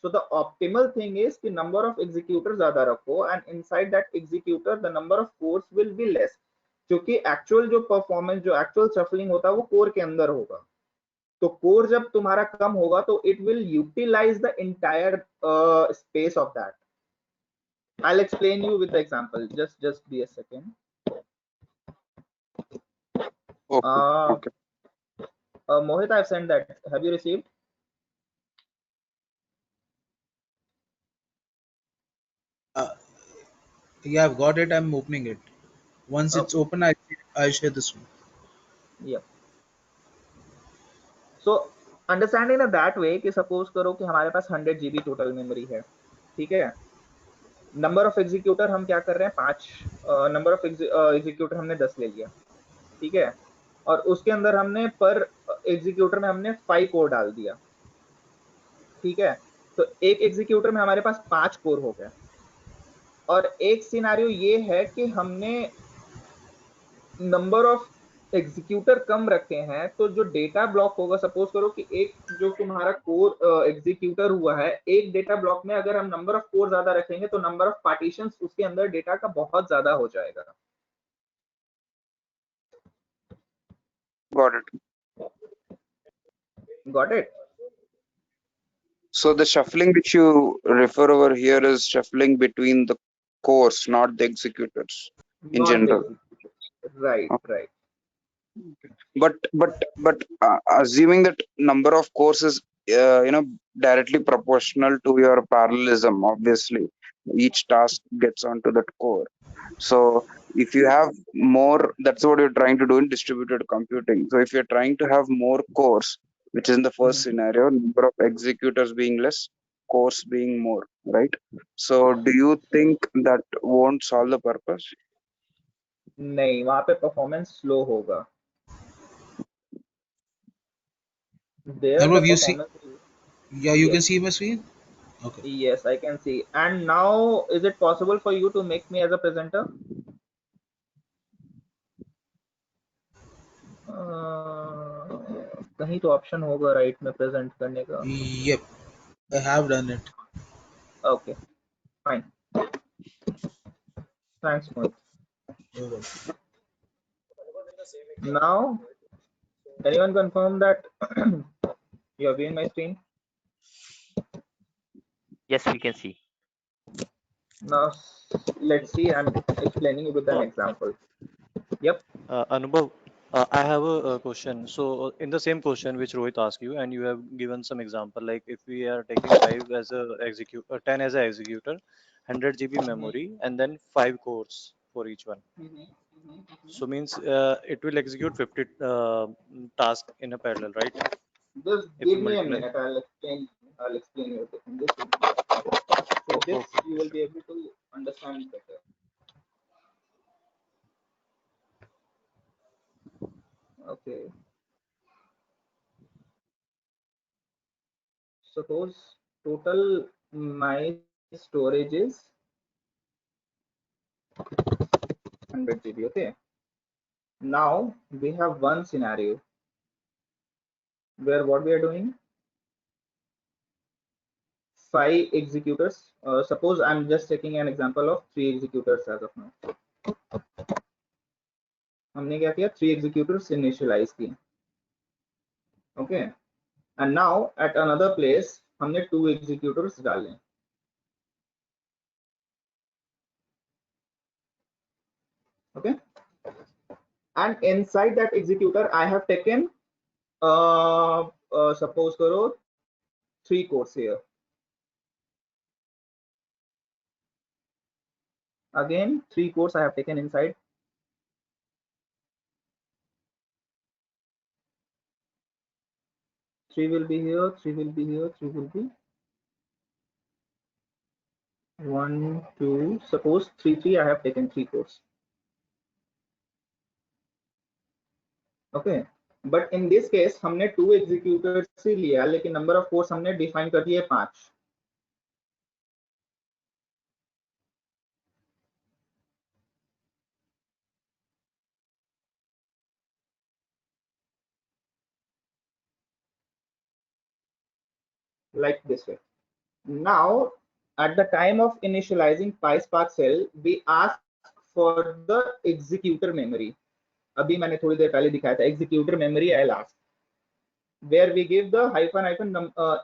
So the optimal thing is कि नंबर ऑफ एग्जीक्यूटर ज्यादा रखो and inside that executor the number of course will be less, क्योंकि एक्चुअल जो परफॉर्मेंस, जो एक्चुअल शफलिंग होता है वो कोर के अंदर होगा। तो कोर जब तुम्हारा कम होगा तो it will utilize the entire space of that. I'll explain you with the example. Just be a second. Okay. Okay. Mohit, I've sent that. Have you received? Yeah, I've got it. I'm opening it. Once it's Okay. open, I share this one. Yeah. So understanding in that way कि suppose करो कि हमारे पास 100 GB total memory है, ठीक है? Number of executor हम क्या कर रहे हैं, 5, नंबर ऑफ एग्जीक्यूटर हमने 10 ले लिया, ठीक है? और उसके अंदर हमने पर एग्जीक्यूटर में हमने 5 कोर डाल दिया, ठीक है? तो एक एग्जीक्यूटर में हमारे पास 5 कोर हो गए। और एक सिनेरियो ये है कि हमने नंबर ऑफ एग्जीक्यूटर कम रखे हैं, तो जो डेटा ब्लॉक होगा, सपोज करो कि एक जो तुम्हारा कोर एग्जीक्यूटर हुआ है, एक डेटा ब्लॉक में अगर हम नंबर ऑफ कोर ज्यादा रखेंगे तो नंबर ऑफ पार्टीशंस उसके अंदर डेटा का बहुत ज्यादा हो जाएगा। Got it. Got it? So the shuffling which you refer over here is shuffling between the cores, not the executors in Not the general. executors. Right, Okay. right. But assuming that number of cores is directly proportional to your parallelism, obviously each task gets onto that core. So if you have more, that's what you're trying to do in distributed computing. So if you're trying to have more cores, which is in the first scenario, number of executors being less, cores being more, right? So do you think that won't solve the purpose? नहीं, वहां पे performance slow होगा। There the Anubhav, you see? performance. Yeah, you can Yes, see my screen. Okay. yes, I can see. And now is it possible for you to make me as a presenter? कहीं तो option होगा right में present करने का। Yep, I have done it. Okay, fine, thanks Mohit. You're welcome. Now anyone confirm that you are viewing my screen? Yes, we can see. Now let's see, I'm explaining it with an example. Yep. Anubhav, I have a question. So in the same question which Rohit asked you, and you have given some example, like if we are taking 5 as a execute, 10 as a executor, 100 GB memory, and then 5 cores for each one. So means it will execute 50 tasks in a parallel, right? Just If give we me a multiply. minute, I'll explain everything. Just a minute. So this Okay, you will sure. be able to understand better. Okay. Suppose total my storage is 100 GB. Okay. Now we have one scenario where what we are doing, 5 executors. Suppose I'm just taking an example of 3 executors as of now. हमने क्या किया, 3 executors initialize किए. Okay. And now at another place हमने 2 executors डाले. Okay. And inside that executor I have taken suppose karo 3 cores here. Again 3 cores I have taken inside. Three will be here, 3 will be here, 3 will be 1, 2. Suppose 3 I have taken 3 cores. Okay, but in this case हमने 2 executors से लिया, लेकिन number of cores हमने define कर दिए 5. Like this way. Now, at the time of initializing PySpark cell, we ask for the executor memory. अभी मैंने थोड़ी देर पहले दिखाया था executor memory I'll ask, where we give the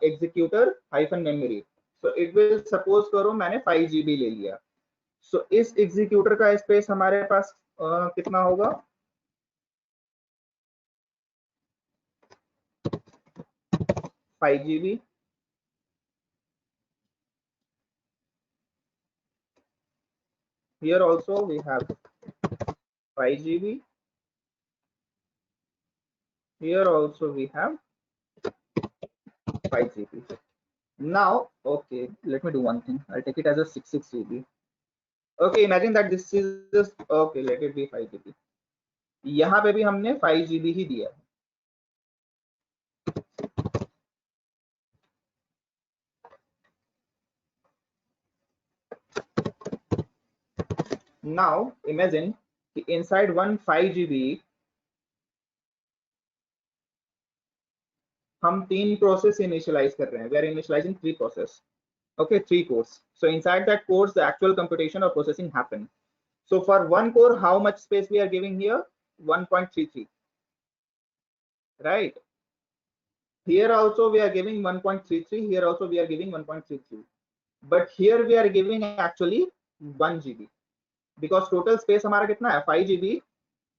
executor hyphen memory. So it will suppose करो मैंने 5 GB ले लिया. So इस executor का space हमारे पास कितना होगा? 5 GB. Here also we have 5 GB. Here also we have 5 GB. Now, okay, let me do one thing. I'll take it as a 6 GB. Okay, imagine that this is just, okay, let it be 5 GB. यहाँ पे भी हमने 5 GB ही दिया. Now imagine inside one 5 GB हम 3 process initialize कर रहे हैं. We are initializing 3 process. Okay, 3 cores. So inside that cores, the actual computation or processing happen. So for one core, how much space we are giving here? 1.33. Right. Here also we are giving 1.33. Here also we are giving 1.33. But here we are giving actually 1 GB. Because total space हमारा कितना है 5 GB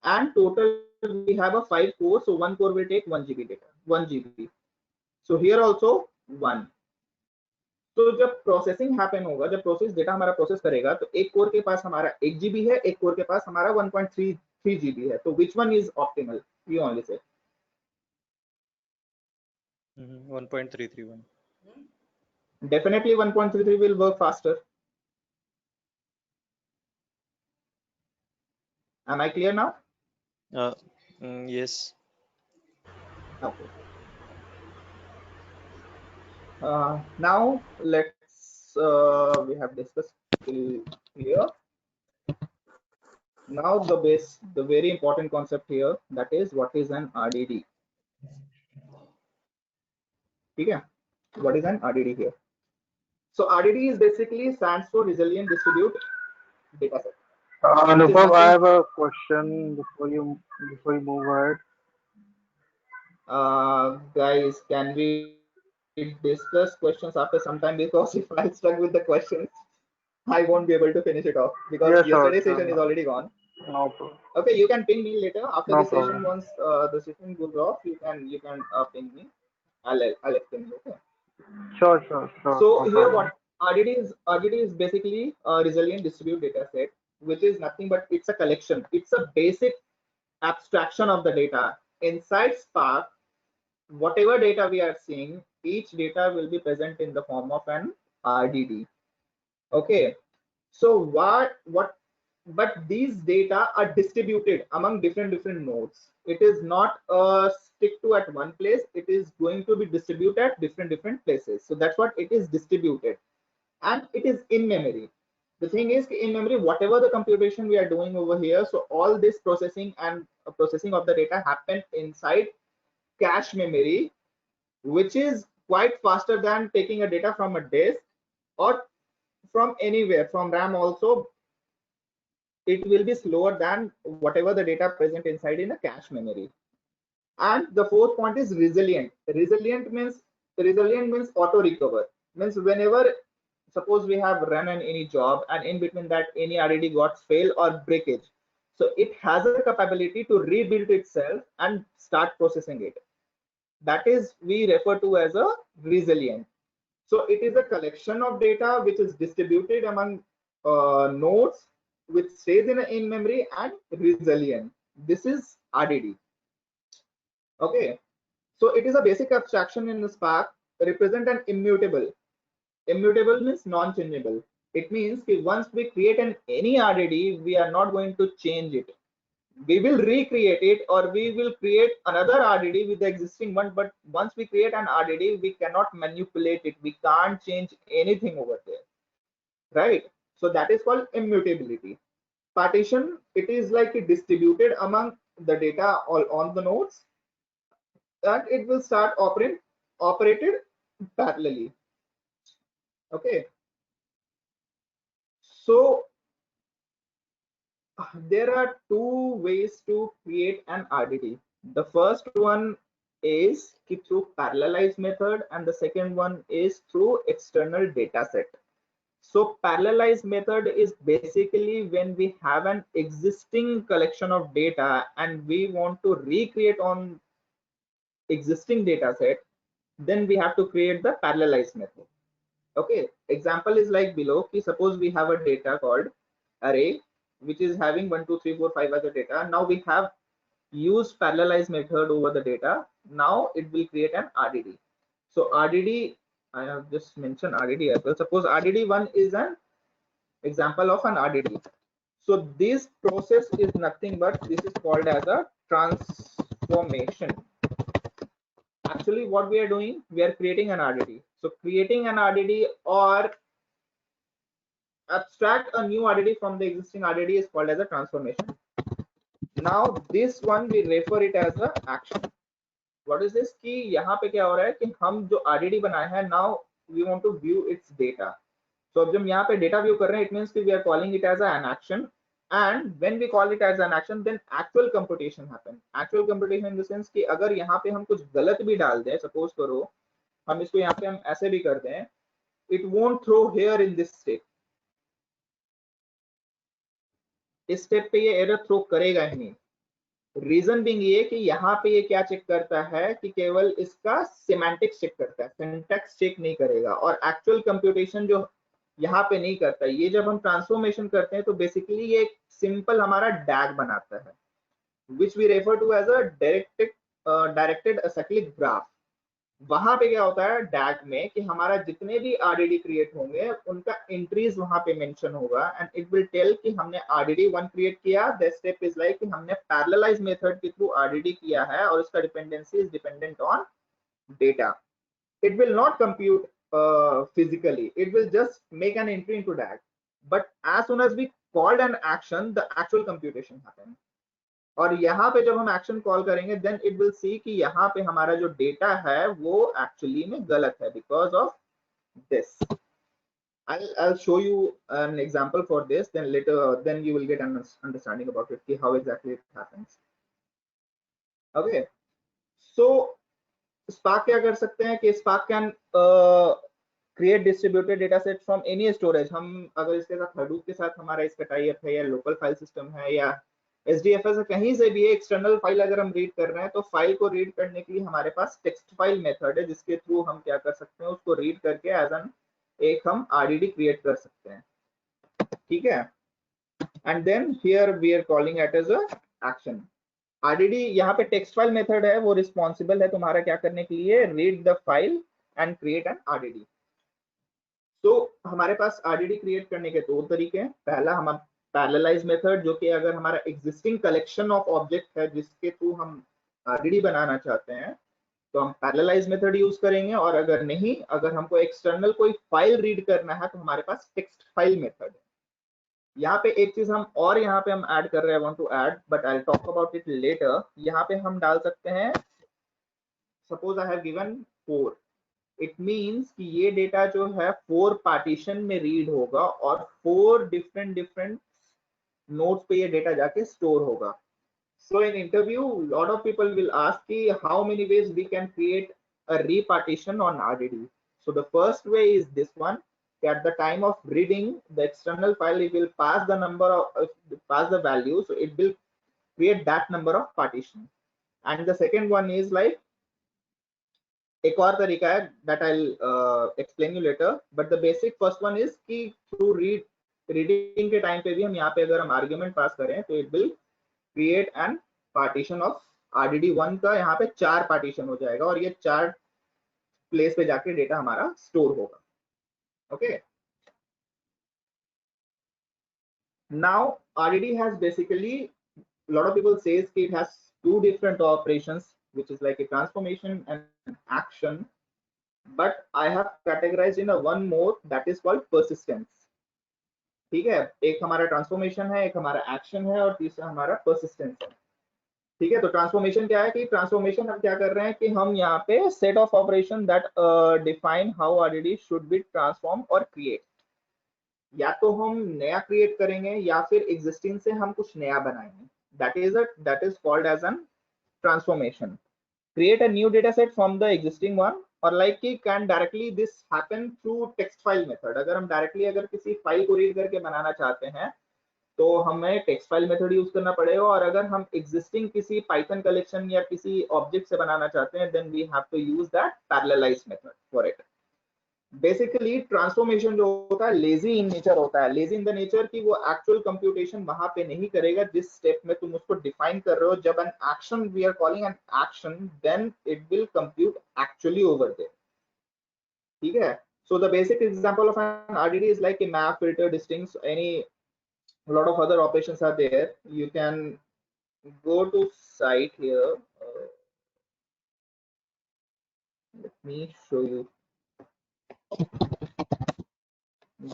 and total we have a 5 core, so 1 core will take 1 GB data, 1 GB. So here also 1. तो जब processing happen होगा, जब process data हमारा process करेगा, तो एक कोर के पास हमारा 1 GB है, एक कोर के पास हमारा 1.33 GB है. तो which one is optimal? You only say. 1.331. Definitely 1.33 will work faster. Am I clear now? Yes. Okay. Now let's we have discussed till here. Now the very important concept here, that is what is an RDD. Okay, what is an RDD here? So RDD is basically stands for resilient distribute data set. Anupam, I have a question before you move ahead. Guys, can we discuss questions after some time, because if I stuck with the questions, I won't be able to finish it off, because yesterday's session is already gone. No problem. Okay, you can ping me later after No the session. problem. Once the session goes off, you can ping me. I'll explain you. Okay. Sure. So No here problem. what RDD is basically a resilient distribute data set, which is nothing but it's a collection. It's a basic abstraction of the data. Inside Spark, whatever data we are seeing, each data will be present in the form of an RDD. Okay. So but these data are distributed among different nodes. It is not stick to at one place. It is going to be distributed at different places. So that's what it is distributed, and it is in memory. The thing is, in memory, whatever the computation we are doing over here, so all this processing and processing of the data happen inside cache memory, which is quite faster than taking a data from a disk or from anywhere, from RAM also. It will be slower than whatever the data present inside in a cache memory. And the fourth point is resilient. Resilient means auto recover. Means whenever, suppose we have run any job and in between that any RDD got fail or breakage, so it has a capability to rebuild itself and start processing it. that is we refer to as a resilient. So it is a collection of data which is distributed among nodes, which stays in memory and resilient. This is RDD. Okay, so it is a basic abstraction in the Spark, represent an immutable. Immutable means non-changeable. It means that once we create any RDD, we are not going to change it. We will recreate it, or we will create another RDD with the existing one, but once we create an RDD, we cannot manipulate it. We can't change anything over there, right? So that is called immutability. Partition, it is like distributed among the data all on the nodes, and it will start operated parallelly. Okay, so there are two ways to create an RDD. The first one is through parallelized method, and the second one is through external data set. So parallelized method is basically when we have an existing collection of data and we want to recreate on existing data set, then we have to create the parallelized method. Okay, example is like below. Suppose we have a data called array which is having 1 2 3 4 5 as a data. Now we have used parallelized method over the data. Now it will create an RDD. So RDD, I have just mentioned RDD as well. Suppose RDD1 is an example of an RDD. So this process is nothing but this is called as a transformation. Actually what we are doing, we are creating an RDD. So creating an RDD or abstract a new RDD from the existing RDD is called as a transformation. Now this one we refer it as a action. What is this? कि यहाँ पे क्या हो रहा है कि हम जो RDD बनाया है, now we want to view its data. So अब जब यहाँ पे data view कर रहे हैं, it means कि we are calling it as an action. And when we call it as an action, then actual computation happen. Actual computation in the sense कि अगर यहाँ पे हम कुछ गलत भी डाल दें, suppose करो हम इसको यहाँ पे हम ऐसे भी कर दें, it won't throw here in this step. इस स्टेप पे ये एरर थ्रो करेगा ही नहीं. रीजन बिंग ये कि यहाँ पे ये क्या चेक करता है कि केवल इसका सिमेंटिक्स चेक करता है, सिंटैक्स चेक नहीं करेगा, और एक्चुअल कंप्यूटेशन जो यहाँ पे नहीं करता. ये जब हम ट्रांसफॉर्मेशन करते हैं तो बेसिकली ये एक सिंपल हमारा डैग बनाता है, which we refer to as a directed acyclic graph. वहां पे क्या होता है डैग में कि हमारा जितने भी आरडीडी क्रिएट होंगे उनका एंट्रीज वहां पे मेंशन होगा, एंड इट विल टेल कि हमने आरडीडी 1 क्रिएट किया. द स्टेप इज लाइक कि हमने पैरेललाइज मेथड के थ्रू आरडीडी किया है और उसका dependency is dependent on data. It will not compute physically, it will just make an entry into DAG, but as soon as we called an action, the actual computation happens. और यहाँ पे जब हम action call करेंगे then it will see कि यहाँ पे हमारा जो डेटा है वो एक्चुअली में गलत है because of this. I'll show you an example for this, then later then you will get an understanding about it, कि how exactly it happens. Okay, so Spark क्या कर सकते हैं कि Spark can create distributed data set from any storage. हम अगर इसके साथ Hadoop के साथ हमारा इसका टाई अप है या लोकल फाइल सिस्टम है या SDFS से कहीं से भी एक्सटर्नल फाइल अगर हम रीड कर रहे हैं तो फाइल को रीड करने के लिए हमारे पास टेक्स्ट फाइल मेथड है जिसके थ्रू हम क्या कर सकते हैं उसको रीड करके एज एन एक हम RDD क्रिएट कर सकते हैं. ठीक है, and then here we are calling it as a action. RDD यहाँ पे टेक्स्ट फाइल मेथड है, वो रिस्पॉन्सिबल है तुम्हारा क्या करने के लिए, read the file and create an RDD. तो हमारे पास RDD क्रिएट करने के दो तरीके हैं. पहला हम पैरेललाइज मेथड, जो कि अगर हमारा एग्जिस्टिंग कलेक्शन ऑफ ऑब्जेक्ट है जिसके थ्रू हम RDD बनाना चाहते हैं तो हम पैरेललाइज मेथड यूज करेंगे, और अगर नहीं, अगर हमको एक्सटर्नल कोई फाइल रीड करना है तो हमारे पास टेक्स्ट फाइल मेथड है. यहाँ पे एक चीज हम और यहाँ पे हम ऐड कर रहे हैं, want to add but I will talk about it later. यहाँ पे हम डाल सकते हैं suppose I have given 4. It means कि ये डेटा जो है 4 पार्टीशन में रीड होगा और 4 डिफरेंट नोड्स पे ये डेटा जाके स्टोर होगा. So in interview, lot of people will ask how many ways we can create a repartition on RDD. So the first way is this one. At the time of reading the external file, it will pass the number of pass the value, so it will create that number of partition. And the second one is like एक और तरीका है that I'll explain you later, but the basic first one is कि through reading के time पे भी हम यहाँ पे अगर हम आर्ग्यूमेंट पास करें तो it will create an partition of RDD1 का यहाँ पे 4 पार्टीशन हो जाएगा और ये 4 प्लेस पे जाके डेटा हमारा स्टोर होगा. Okay, now RDD has basically, a lot of people says it has two different operations, which is like a transformation and action, but I have categorized in a one more that is called persistence. ठीक है, एक हमारा transformation है, एक हमारा action है और तीसरा हमारा परसिस्टेंस है. ठीक है, तो ट्रांसफॉर्मेशन क्या है कि ट्रांसफॉर्मेशन हम क्या कर रहे हैं कि हम यहाँ पे set of operation that define how RDD should be transform और क्रिएट. या तो हम नया क्रिएट करेंगे या फिर एग्जिस्टिंग से हम कुछ नया बनाएंगे. That is called as an transformation. Create a new data set from the existing one, or like कि can directly this happen through text file method. अगर हम directly अगर किसी फाइल को रीड करके बनाना चाहते हैं तो हमें टेक्स्ट फाइल मेथड यूज करना पड़ेगा, और अगर हम एग्जिस्टिंग किसी पाइथन कलेक्शन या किसी ऑब्जेक्ट से बनाना चाहते हैं then we have to use that parallelize method for it. Basically transformation जो होता है लेजी इन नेचर होता है. लेजी इन द नेचर कि वो एक्चुअल कंप्यूटेशन वहां पे नहीं करेगा जिस स्टेप में तुम उसको डिफाइन कर रहे हो. जब an action, we are calling an action, then it will compute actually over there. ठीक है, so the basic example of an RDD is like a map, filter, distinct, any lot of other operations are there. You can go to site here. Let me show you.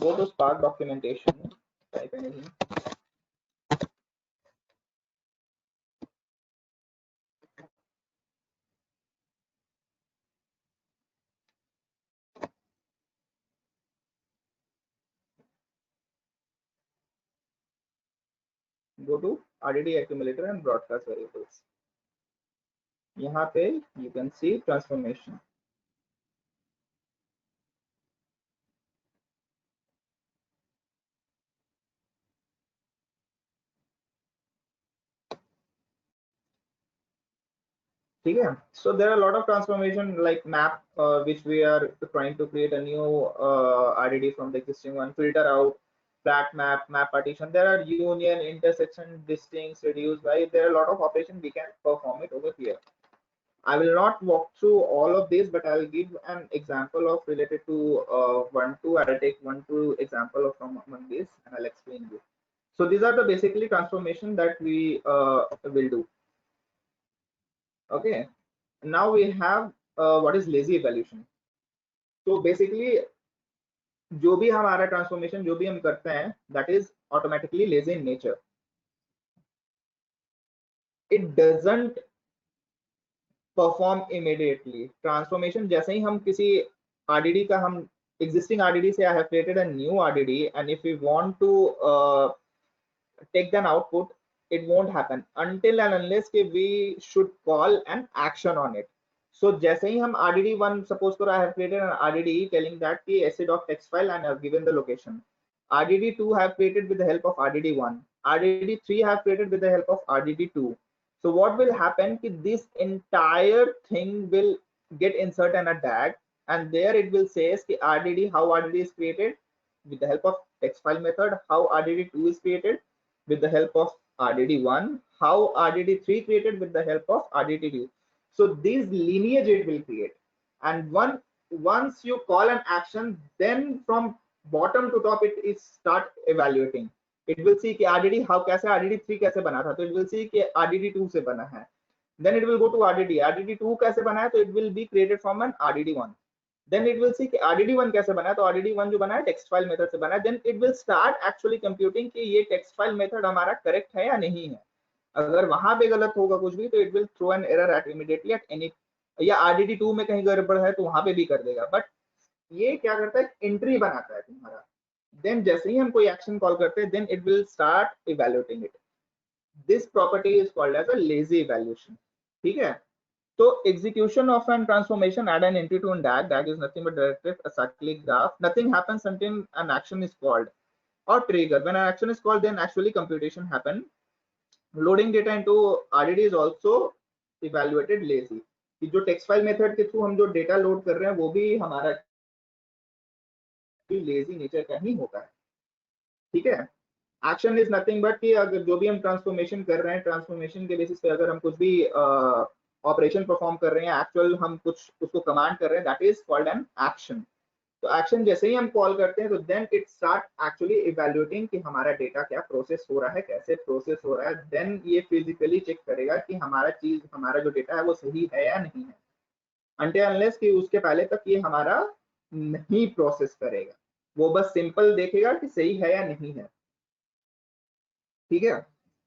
Go to Spark documentation, type anything. Go to RDD accumulator and broadcast variables. यहाँ पे you can see transformation. ठीक है, so there are a lot of transformation like map, which we are trying to create a new RDD from the existing one. Filter out, flat map, map partition. There are union, intersection, distincts, reduce, right? There are a lot of operations we can perform it over here. I will not walk through all of this, but I'll give an example of related to 1-2. I'll take 1-2 example of from among this and I'll explain you. So these are the basically transformation that we will do. Okay, now we have what is lazy evaluation. So basically जो भी हमारा transformation जो भी हम करते हैं that is automatically lazy in nature. It doesn't perform immediately. Transformation जैसे ही हम किसी RDD का हम existing RDD से I have created a new RDD and if we want to take an output, it won't happen until and unless कि we should call an action on it. So जैसे ही हम RDD1, suppose करो I have created an RDD telling that कि essay.txt file and I have given the location. RDD2 have created with the help of RDD1. RDD3 have created with the help of RDD2. So what will happen कि this entire thing will get inserted in a DAG and there it will say कि RDD, how RDD is created with the help of text file method, how RDD2 is created with the help of RDD1, how RDD3 created with the help of RDD2. So this lineage it will create, and once you call an action, then from bottom to top it is start evaluating. It will see कि RDD how कैसे RDD3 कैसे बना था, तो it will see कि RDD2 से बना है. Then it will go to RDD2 कैसे बना है, तो it will be created from an RDD1. Then it will see कि RDD1 कैसे बना है, तो RDD1 जो बना है text file method से बना है. Then it will start actually computing कि ये text file method हमारा correct है या नहीं है. अगर वहां पे गलत होगा कुछ भी तो it will throw an error at immediately at any, या RDD2 में कहीं गड़बड़ है तो वहां पे भी कर देगा. बट ये क्या करता है, एंट्री बनाता है तुम्हारा. देन जैसे ही हम कोई एक्शन कॉल करते हैं then it will start evaluating it. This property is called as a lazy evaluation. ठीक है, तो execution of an transformation, add an entity to a DAG. DAG is nothing but directive acyclic graph. Nothing happens until an action is called or trigger. When an action is called, then actually computation happen. Loading data into RDD is also evaluated lazy. कि जो text file method के through हम जो data load कर रहे हैं वो भी हमारा लेजी नेचर का ही होता है, ठीक है। एक्शन इज नथिंग बट कि अगर जो भी हम ट्रांसफॉर्मेशन कर रहे हैं, ट्रांसफॉर्मेशन के बेसिस पे अगर हम कुछ भी ऑपरेशन परफॉर्म कर रहे हैं, एक्चुअल हम कुछ उसको कमांड कर रहे हैं, that is called an action. तो एक्शन जैसे ही हम कॉल करते हैं तो then it start actually evaluating कि हमारा डेटा क्या प्रोसेस हो रहा है, कैसे प्रोसेस हो रहा है। देन ये फिजिकली चेक करेगा कि हमारा जो डेटा है वो सही है या नहीं है, अनटिल अनलेस कि उसके पहले तक ये हमारा नहीं प्रोसेस करेगा, वो बस सिंपल देखेगा कि सही है या नहीं है, ठीक है।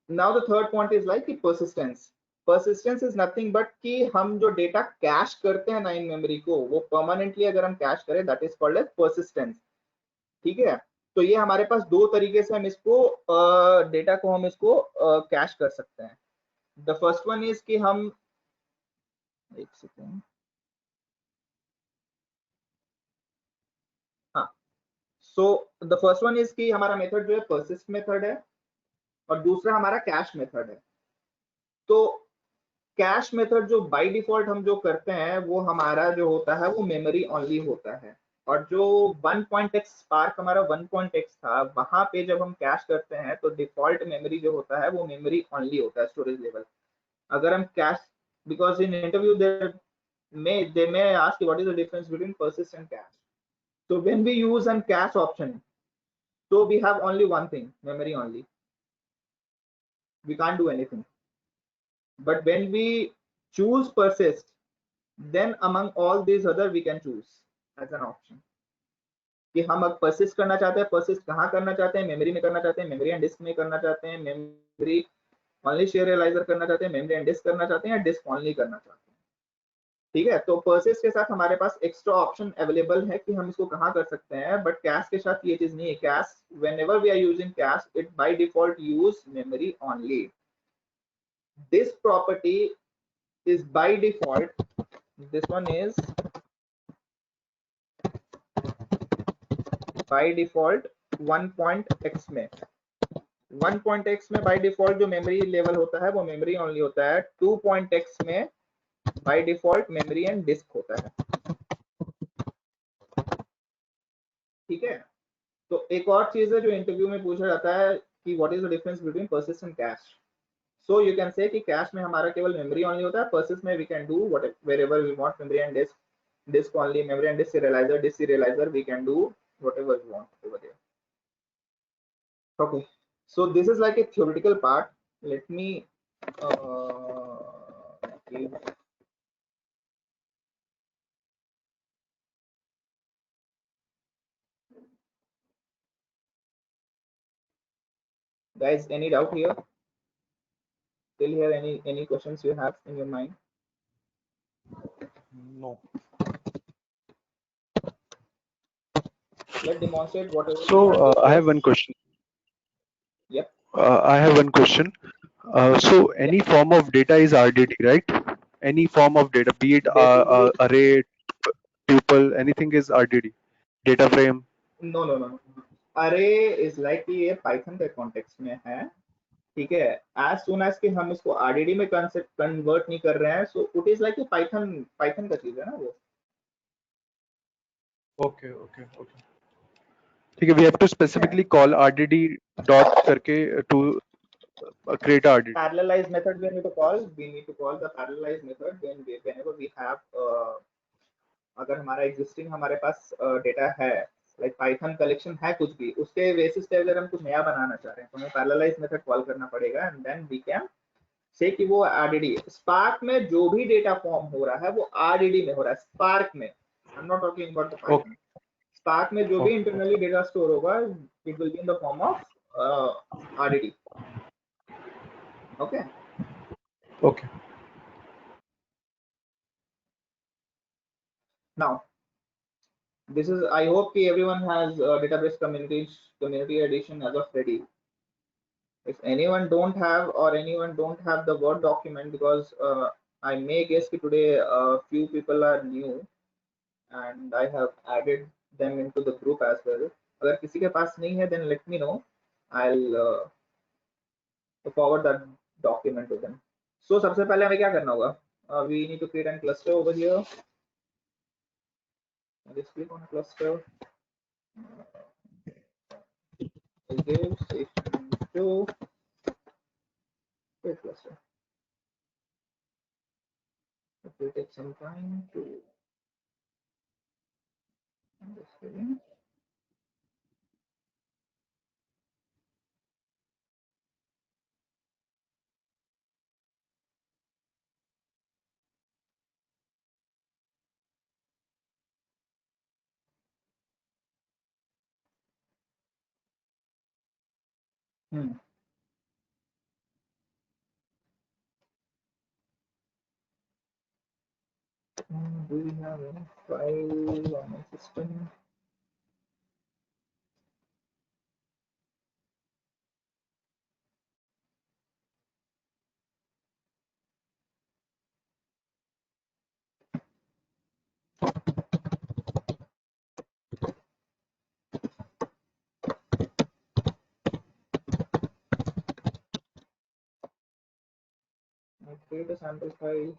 Now the third point is like persistence. Persistence is nothing but कि हम जो डेटा कैश करते हैं ना इन मेमोरी को, वो परमानेंटली अगर हम कैश करें, that is called as persistence, ठीक है। तो ये हमारे पास दो तरीके से हम इसको डेटा को हम इसको कैश कर सकते हैं। द फर्स्ट वन इज कि हम एक सेकेंड, हाँ, so the first one is कि हमारा मेथड जो है परसिस्ट मेथड है और दूसरा हमारा कैश मेथड है। तो कैश मेथड जो बाय डिफॉल्ट हम जो करते हैं वो हमारा जो होता है वो मेमोरी ओनली होता है, और जो 1.x स्पार्क हमारा 1.x था, वहां पे जब हम कैश करते हैं तो डिफॉल्ट मेमोरी जो होता है वो मेमोरी ओनली होता है, स्टोरेज लेवल। अगर हम cash, because in interview they may ask what is the difference between persist and cache. So when we use an cache option, so we have only one thing, memory only, we can't do anything. But when we choose persist, then among all these other we can choose as an option कि हम अब persist करना चाहते हैं, persist कहाँ करना चाहते हैं, मेमोरी में करना चाहते हैं, मेमोरी एंड डिस्क में करना चाहते हैं, मेमोरी ओनली serializer करना चाहते हैं, मेमोरी एंड डिस्क करना चाहते हैं, या डिस्क ओनली करना चाहते हैं, ठीक है। तो persist के साथ हमारे पास एक्स्ट्रा ऑप्शन अवेलेबल है कि हम इसको कहाँ कर सकते हैं, बट कैश के साथ ये चीज नहीं है। Cash, whenever we are using cache, it by default use memory only. This property is by default, this one is by default 1.x में, 1.x में by default जो मेमोरी लेवल होता है वो मेमोरी ओनली होता है, 2.x में by default memory and disk होता है, ठीक है। तो एक और चीज है जो इंटरव्यू में पूछा जाता है कि what is the difference between persist and cash. So you can say कि कैश में हमारा केवल मेमोरी ओनली होता है, persist में we can do wherever we want, memory and disk only, memory and disk serializer we can do whatever we want over there. Okay, so this is like a theoretical part. Let me give guys, any doubt here? Still here, any questions you have in your mind? No. Let's demonstrate whatever. So I have one question. Yep. I have one question. So any form of data is RDD, right? Any form of data, be it array, tuple, anything is RDD. Data frame. No. Array is like ये Python के context में है, ठीक है। As soon as कि हम इसको RDD में convert नहीं कर रहे हैं, so it is like Python का चीज है ना वो। Okay. ठीक है, we have to specifically call RDD dot करके to create a RDD. Parallelize method we need to call the parallelize method whenever we have अगर हमारा existing हमारे पास डेटा है, like Python collection है कुछ भी, उसके बेसिस पे अगर हम कुछ नया बनाना चाह रहे हैं तो हमें parallelize method कॉल करना पड़ेगा, and then we can say कि वो RDD। Spark में जो भी डेटा फॉर्म हो रहा है वो RDD में हो रहा है, Spark में, I'm not talking about the Python. Spark में जो भी internally data store होगा, it will be in the form of RDD. Okay. Now, this is, I hope everyone has database community edition as of ready. If anyone don't have, or anyone don't have the Word document, because I may guess that today a few people are new and I have added them into the group as well. अगर किसी के पास नहीं है, then let me know. I'll forward that document to them. So सबसे पहले हमें क्या करना होगा? We need to create a cluster over here. Just click on cluster. Give station 2 create cluster. It will take some time to understand. Do we have any file on my system? I create a sample file.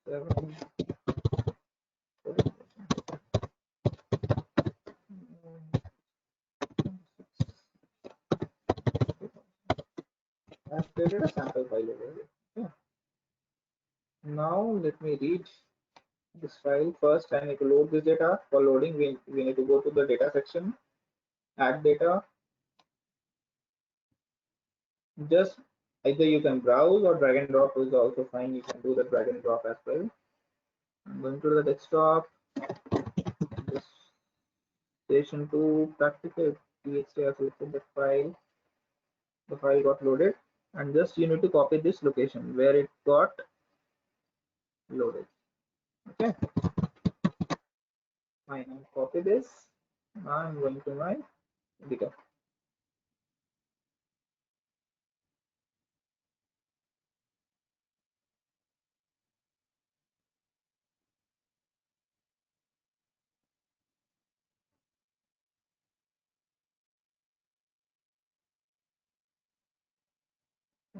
Seven. I've created a sample file over here. Yeah. Now let me read this file. First, I need to load this data. For loading, we need to go to the data section, add data. Just either you can browse or drag and drop is also fine. You can do the drag and drop as well. I'm going to the desktop. This station 2 practical txt. I selected the file. The file got loaded, and just you need to copy this location where it got loaded. Okay. Fine. I'll copy this. Now I'm going to my data.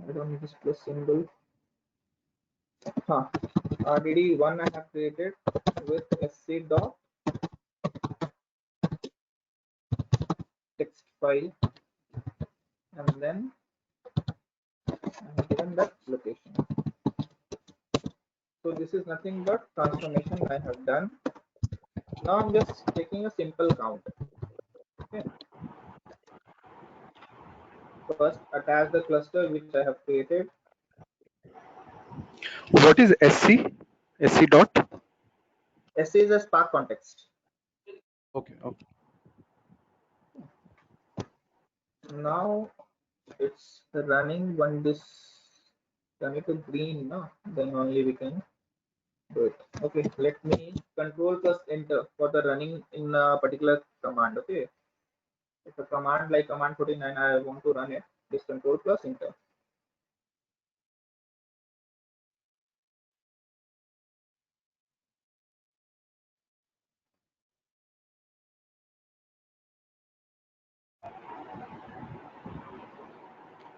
I don't need this plus symbol. RDD1 I have created with sc dot text file, and then I have given that location. So this is nothing but transformation I have done. Now I'm just taking a simple count. Okay. First, attach the cluster which I have created. What is SC? SC dot? SC is a Spark context. Okay. Okay. Now it's running when this turn it to green, no? Then only we can do it. Okay, let me control plus enter for the running in a particular command. Okay, if a command like command 49 I want to run it, just control plus enter.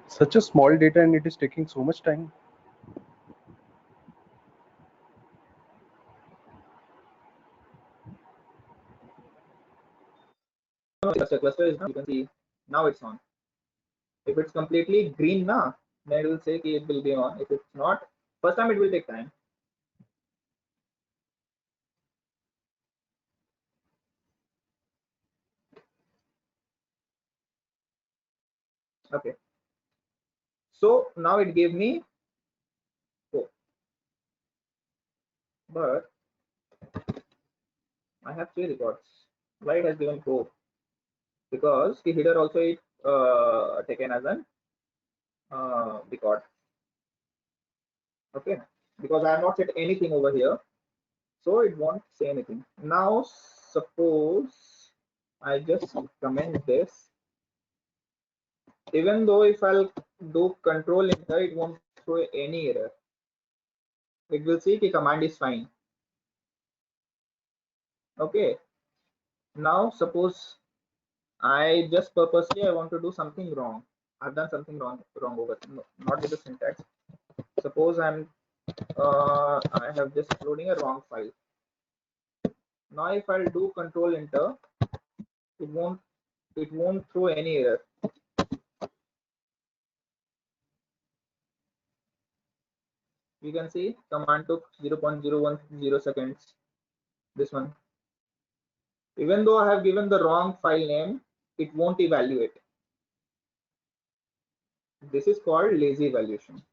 Such a small data and it is taking so much time. Cluster is, you can see now it's on. If it's completely green now, then it will say it will be on. If it's not, first time it will take time. Okay, so now it gave me 4, but I have 3 records. Why it has given 4? Because the header also is taken as an record. Okay, because I have not set anything over here, so it won't say anything. Now suppose I just comment this. Even though if I'll do control enter, it won't throw any error. It will see the command is fine. Okay. Now suppose I just purposely I want to do something wrong. I've done something wrong over no, not with the syntax. Suppose I have just uploading a wrong file. Now if I'll do control enter, it won't throw any error. You can see command took 0.010 seconds. This one. Even though I have given the wrong file name, it won't evaluate. This is called lazy evaluation.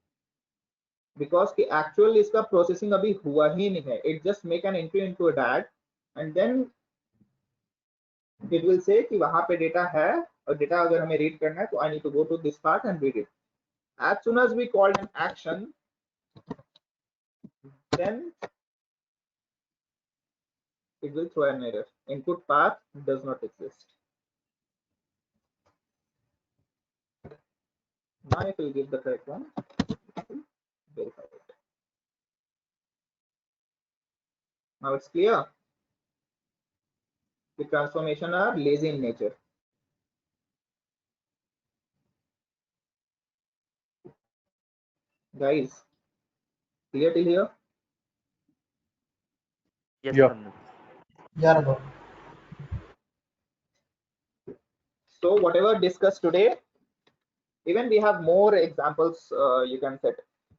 Because the actual इसका processing अभी हुआ ही नहीं है. It just make an entry into a DAG and then it will say कि वहाँ पे data है और data अगर हमें read करना है तो I need to go to this part and read it. As soon as we called an action, then it will throw an error. Input path does not exist. Now if we give the correct one, verify it. Now it's clear. The transformation are lazy in nature. Guys, clear till here? Yes, Yeah. Anup. Yeah, Anubhav. So whatever discussed today, even we have more examples you can set.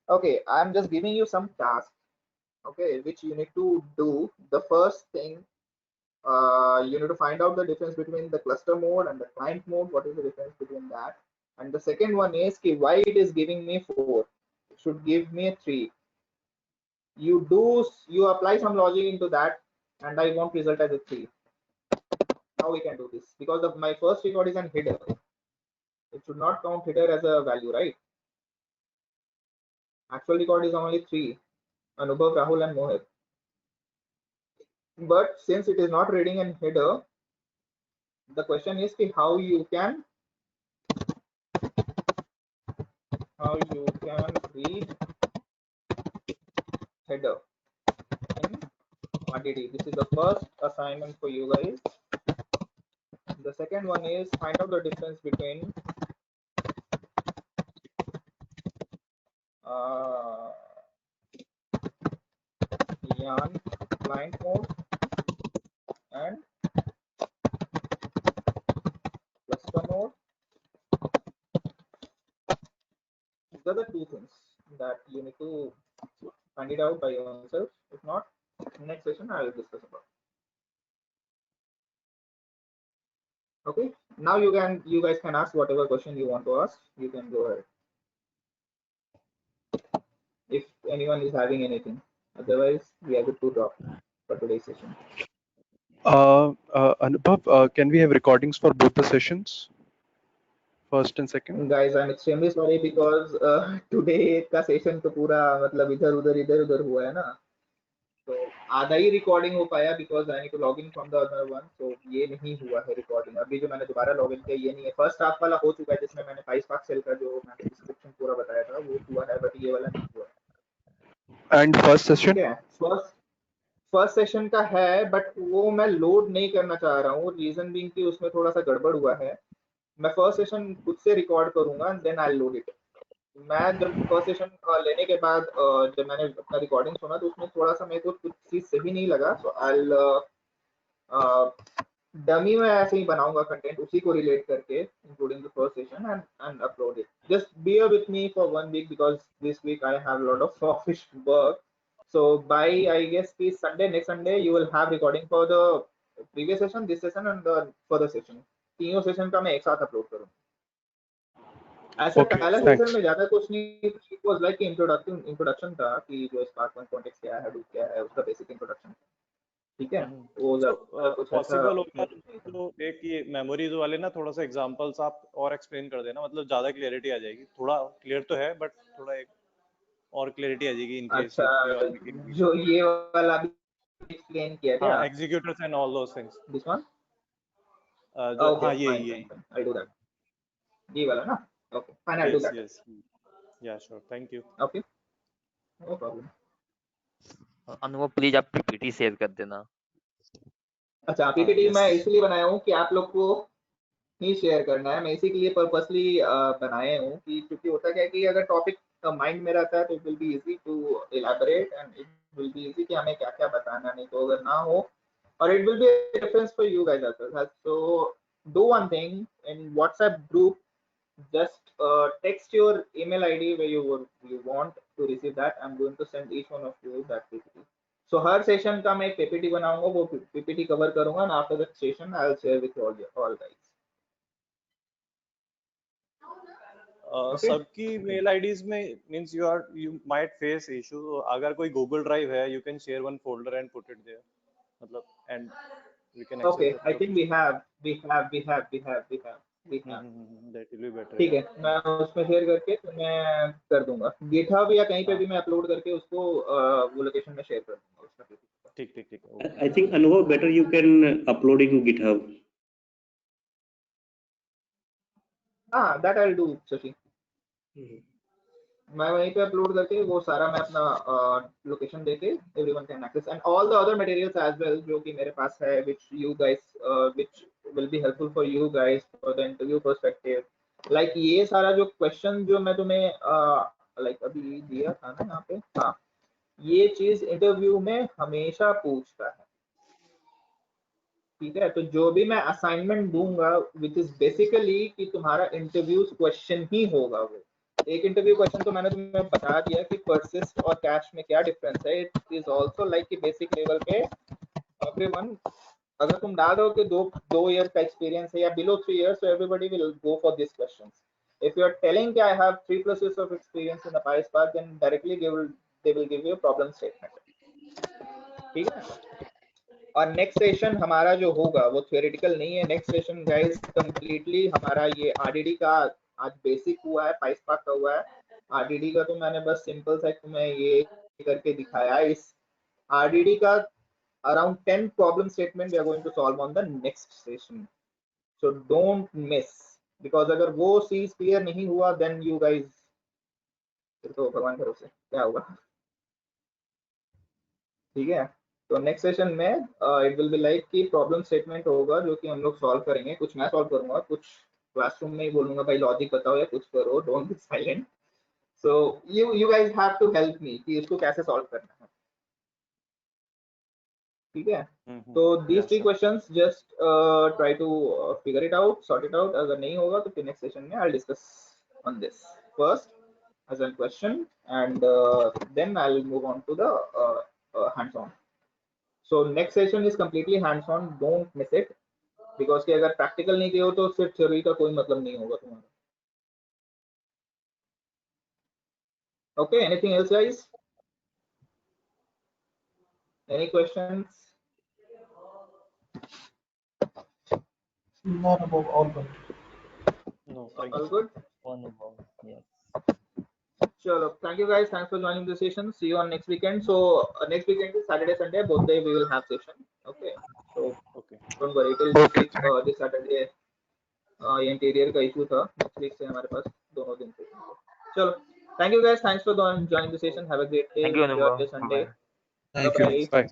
Okay, I'm just giving you some tasks, okay, which you need to do. The first thing, you need to find out the difference between the cluster mode and the client mode. What is the difference between that? And the second one is why it is giving me 4. It should give me 3. You apply some logic into that, and I won't result as a 3. How we can do this? Because my first record is an header. It should not count header as a value, right? Actual record is only 3. Anubhav, Rahul, and Mohit. But since it is not reading an header, the question is how you can read header in quantity. This is the first assignment for you guys. The second one is find out the difference between Yarn client mode and cluster mode. These are the two things that you need to find it out by yourself. If not, next session I will discuss about. Okay, now you guys can ask whatever question you want to ask. You can go ahead if anyone is having anything. Otherwise, we are good to drop for today's session. Anubhav, can we have recordings for both the sessions, first and second? Guys, I'm extremely sorry because today का session तो पूरा मतलब इधर उधर हुआ है ना, तो आधा ही recording हो पाया because I need to log in from the other one. So ये नहीं हुआ है recording. अभी जो मैंने दोबारा log in किया ये नहीं है. First half वाला हो चुका है जिसमें मैंने PySpark Shell का जो मैंने description पूरा बताया था वो हुआ है, but ये वाला नहीं हुआ है. And first session? ठीक है, फर्स्ट सेशन का है बट वो मैं लोड नहीं करना चाह रहा हूँ. रीजन बीइंग कि उसमें थोड़ा सा गड़बड़ हुआ है. मैं फर्स्ट सेशन खुद से रिकॉर्ड करूंगा and then I load it. मैं जब फर्स्ट सेशन लेने के बाद जब मैंने अपना रिकॉर्डिंग सुना तो उसमें थोड़ा सा मेरे को कुछ चीज सही नहीं लगा. सो आई डमी में ऐसे ही बनाऊंगा कंटेंट उसी को रिलेट करके including the first session and upload it. Just bear with me for 1 week because this week I have a lot of office work. So by I guess this Sunday, next Sunday, you will have recording for the previous session, this session, and the further session. तीनों session का मैं एक साथ upload करूँगा. ऐसा पहला session में ज्यादा कुछ नहीं. इट वाज लाइक इंट्रोडक्शन था कि जो स्पार्क वन कॉन्टेक्स्ट क्या है, हडूप क्या है, उसका बेसिक इंट्रोडक्शन. ठीक है, वो पॉसिबल होगा तो एक ये मेमोरीज वाले ना थोड़ा सा एग्जांपल्स आप और एक्सप्लेन कर देना, मतलब ज्यादा क्लियरिटी आ जाएगी. थोड़ा क्लियर तो है बट थोड़ा एक और क्लैरिटी आ जाएगी इन केस. अच्छा, जो ये वाला भी एक्सप्लेन किया क्या? Executors and all those things. This one Okay, हाँ fine, यही fine. I'll do that. ये वाला ना? Okay, fine. I'll do yes that. yes yeah sure thank you Okay, no problem. अनुभव प्लीज आप पीपीटी शेयर कर देना। अच्छा, हाँ पीपीटी yes मैं इसलिए बनाया हूँ कि आप लोग को ही शेयर करना है। मैं इसी के लिए पर्पसली बनाए हूँ कि क्योंकि होता क्या है कि अगर टॉपिक माइंड में रहता है तो it will be easy to elaborate and it will be easy कि हमें क्या क्या बताना, नहीं तो अगर ना हो, और it will be a reference for you guys as well. So do one thing in WhatsApp group, just text your email ID where you want to receive that. I'm going to send each one of you that PPT. So her session का मैं एक PPT बनाऊंगा, वो PPT cover करूंगा, and after that session I'll share with all guys. Okay. सबकी mail IDs में means you might face issue अगर कोई गूगल ड्राइव है you can share one folder and put it there मतलब and we can access Okay, the I think we have. that will be better ठीक yeah है, मैं उसमें share करके मैं कर दूंगा GitHub या कहीं पे भी मैं अपलोड करके उसको वो लोकेशन में शेयर कर दूंगा उसका। ठीक ठीक ठीक I think Anubhav, better you can upload it in GitHub. हाँ, that I'll do, शशि। मैं वहीं पे अपलोड करके वो सारा मैं अपना लोकेशन देके everyone can access and all the other materials as well जो कि मेरे पास है which you guys which will be helpful for you guys for the interview perspective. Like ये सारा जो क्वेश्चन जो मैं तुम्हें लाइक अभी दिया था ना यहाँ पे, हाँ, ये चीज इंटरव्यू में हमेशा पूछता है, ठीक है? तो जो भी मैं असाइनमेंट दूंगा विच इज बेसिकली कि तुम्हारा इंटरव्यू क्वेश्चन ही होगा। वो एक इंटरव्यू क्वेश्चन तो मैंने तुम्हें बता दिया कि पर्सिस्ट और कैश में क्या डिफरेंस है। इट इज आल्सो लाइक कि बेसिक लेवल पे एवरीवन, अगर तुम डाल दो कि दो ईयर का एक्सपीरियंस है या below 3 years, so everybody will go for these questions. If you are telling that I have 3+ years of experience in the PySpark, then directly they will give you a problem statement, ठीक है? और next session हमारा जो होगा वो theoretical नहीं है। Next session guys completely हमारा ये आरडीडी का आज बेसिक हुआ है, पाइस्पार्क का हुआ है। आरडीडी का तो मैंने बस सिंपल सा तुम्हें ये करके दिखाया है। इस आरडीडी का around 10 problem statement we are going to solve on the next session, so don't miss, because अगर वो चीज क्लियर नहीं हुआ देन यू गाइस, तो भगवान भरोसे क्या होगा, ठीक है? तो नेक्स्ट सेशन में इट विल बी लाइक कि प्रॉब्लम स्टेटमेंट होगा जो कि हम लोग सॉल्व करेंगे। कुछ मैं सॉल्व करूंगा, कुछ क्लासरूम में ही बोलूंगा भाई लॉजिक बताओ या कुछ करो, don't be silent. So you guys have to help me कि इसको कैसे सॉल्व करना है, ठीक है? तो these 3 questions just try to figure it out, sort it out. अगर नहीं होगा तो फिर नेक्स्ट सेशन में I will discuss on this first as a question and then I'll move on to the hands on. So next session is completely hands on, don't miss it, because कि अगर practical नहीं किया हो तो सिर्फ theory का कोई मतलब नहीं होगा तुम्हारा। Okay, anything else guys? Any questions? No, no, all good. no thank All you good? yes. Chalo, thank you guys, thanks for joining the session. See you on next weekend. So next weekend is Saturday Sunday, both day we will have session. Okay, so okay don't worry, till this week this Saturday ये interior का issue था, next week से हमारे पास दोनों दिन से। चलो, thank you guys, thanks for joining the session, have a great day, thank you enjoy Anubhav, your Sunday, Thank you. Bye. Bye.